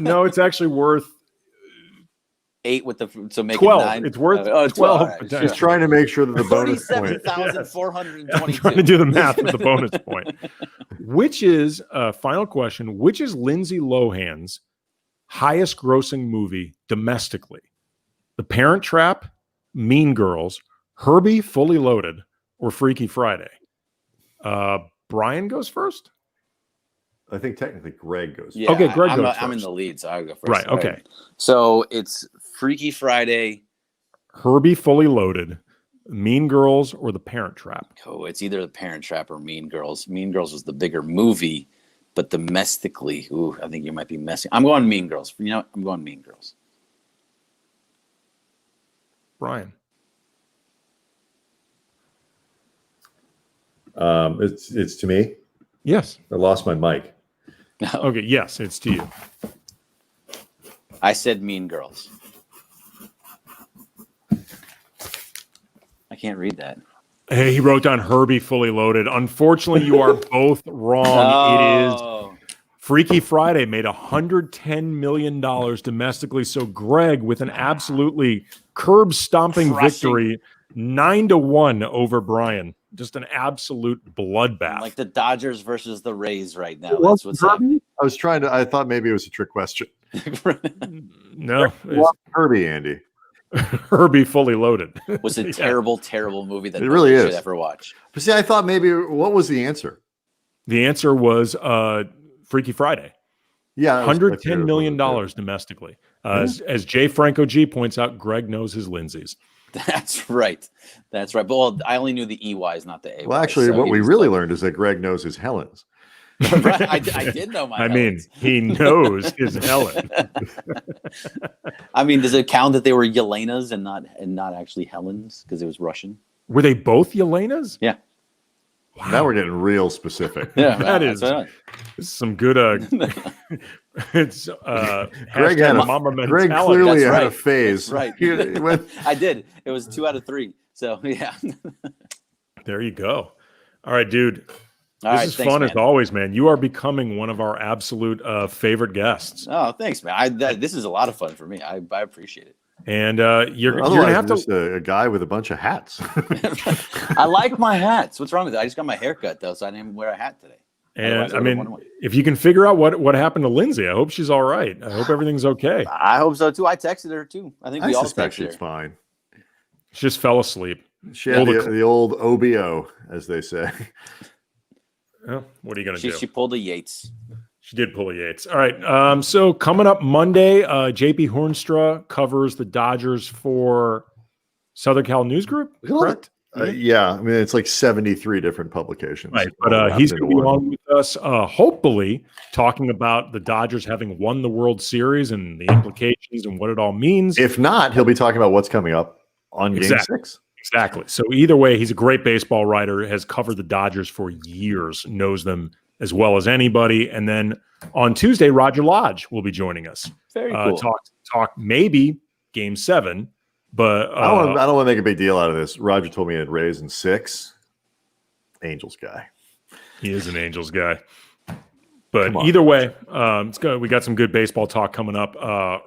Speaker 3: No, it's actually worth
Speaker 1: 8 with the so make
Speaker 3: 12.
Speaker 1: It 9.
Speaker 3: It's worth 12.
Speaker 1: Right.
Speaker 2: She's trying to make sure that the bonus point.
Speaker 1: 37,422.
Speaker 3: I'm trying to do the math with the bonus point. Which is final question? Which is Lindsay Lohan's highest grossing movie domestically? The Parent Trap, Mean Girls, Herbie Fully Loaded, or Freaky Friday? Brian goes first.
Speaker 2: I think technically Greg goes.
Speaker 1: Yeah,
Speaker 3: okay, Greg goes first.
Speaker 1: I'm in the lead, so I'll go first.
Speaker 3: Right. Okay.
Speaker 1: So it's Freaky Friday,
Speaker 3: Herbie Fully Loaded, Mean Girls, or The Parent Trap.
Speaker 1: Oh, it's either The Parent Trap or Mean Girls. Mean Girls was the bigger movie, but domestically, I think you might be messing. I'm going Mean Girls. You know what? I'm going Mean Girls.
Speaker 3: Brian.
Speaker 2: It's to me.
Speaker 3: Yes.
Speaker 2: I lost my mic.
Speaker 3: Okay. Yes, it's to you.
Speaker 1: I said Mean Girls. I can't read that.
Speaker 3: Hey, he wrote down Herbie Fully Loaded. Unfortunately, you are both wrong. It is Freaky Friday made $110 million domestically. So Greg, with an absolutely curb-stomping victory, 9-1 over Brian. Just an absolute bloodbath.
Speaker 1: Like the Dodgers versus the Rays right now. That's what's happening.
Speaker 2: I thought maybe it was a trick question.
Speaker 3: No.
Speaker 2: Herbie, Andy.
Speaker 3: Herbie Fully Loaded.
Speaker 1: Was a terrible, terrible movie that
Speaker 2: it really
Speaker 1: should
Speaker 2: is.
Speaker 1: ever watch.
Speaker 2: But see, I thought maybe what was the answer?
Speaker 3: The answer was Freaky Friday.
Speaker 2: Yeah,
Speaker 3: $110 million domestically. As Jay Franco G points out, Greg knows his Lindsays.
Speaker 1: That's right. That's right. But I only knew the EYs, not the AYs.
Speaker 2: Well, actually, what we really learned is that Greg knows his Helens.
Speaker 1: Right. I did know my Helens.
Speaker 3: He knows his Helen.
Speaker 1: I mean, does it count that they were Yelenas and not actually Helens because it was Russian?
Speaker 3: Were they both Yelenas?
Speaker 1: Yeah.
Speaker 3: Wow.
Speaker 2: Now we're getting real specific.
Speaker 1: Yeah,
Speaker 3: That
Speaker 1: that's
Speaker 3: is-
Speaker 1: right.
Speaker 3: This is some good. It's
Speaker 2: Greg had a
Speaker 3: mama
Speaker 2: Greg
Speaker 3: mentality.
Speaker 2: clearly
Speaker 1: That's
Speaker 2: had a
Speaker 1: right.
Speaker 2: phase.
Speaker 1: That's right.
Speaker 2: He went-
Speaker 1: I did. It was 2 out of 3. So yeah.
Speaker 3: There you go. All right, dude.
Speaker 1: All
Speaker 3: This
Speaker 1: right,
Speaker 3: is
Speaker 1: thanks,
Speaker 3: fun
Speaker 1: man.
Speaker 3: as always, man. You are becoming one of our absolute favorite guests,
Speaker 1: Oh, thanks, man. This is a lot of fun for me. I appreciate it.
Speaker 3: and you're
Speaker 2: Otherwise,
Speaker 3: gonna have
Speaker 2: just
Speaker 3: to.
Speaker 2: a guy with a bunch of hats.
Speaker 1: I like my hats. What's wrong with it? I just got my hair cut though, so I didn't wear a hat today.
Speaker 3: And
Speaker 1: Otherwise,
Speaker 3: I
Speaker 1: I would've
Speaker 3: mean,
Speaker 1: worn one.
Speaker 3: if you can figure out what happened to Lindsay, I hope she's all right. I hope everything's okay.
Speaker 1: I hope so too. I texted her too. I think
Speaker 2: I
Speaker 1: we all
Speaker 2: suspect
Speaker 1: texted
Speaker 2: she's
Speaker 1: her.
Speaker 2: fine.
Speaker 3: She just fell asleep.
Speaker 2: She had
Speaker 3: Well,
Speaker 2: the old OBO, as they say.
Speaker 3: Well, what are you gonna do?
Speaker 1: She pulled a Yates.
Speaker 3: She did pull a Yates. All right. So coming up Monday, JP Hornstra covers the Dodgers for Southern Cal News Group, correct?
Speaker 2: Yeah, I mean, it's like 73 different publications.
Speaker 3: Right.
Speaker 2: all
Speaker 3: But
Speaker 2: wrapped
Speaker 3: he's
Speaker 2: into
Speaker 3: going to be
Speaker 2: one.
Speaker 3: on with us, hopefully talking about the Dodgers having won the World Series and the implications and what it all means.
Speaker 2: If not, he'll be talking about what's coming up on
Speaker 3: Exactly.
Speaker 2: Game 6.
Speaker 3: Exactly. So either way, he's a great baseball writer, has covered the Dodgers for years, knows them as well as anybody. And then on Tuesday, Roger Lodge will be joining us.
Speaker 1: Very cool.
Speaker 3: Talk maybe Game 7, but
Speaker 2: I don't want to make a big deal out of this. Roger told me he had Rays in 6. Angels guy.
Speaker 3: he is an Angels guy. But
Speaker 2: Come on.
Speaker 3: either way, it's good. We got some good baseball talk coming up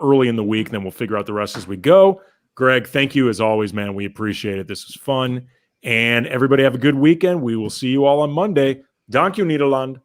Speaker 3: early in the week, and then we'll figure out the rest as we go. Greg, thank you as always, man. We appreciate it. This was fun. And everybody have a good weekend. We will see you all on Monday. Dank u, Nederland.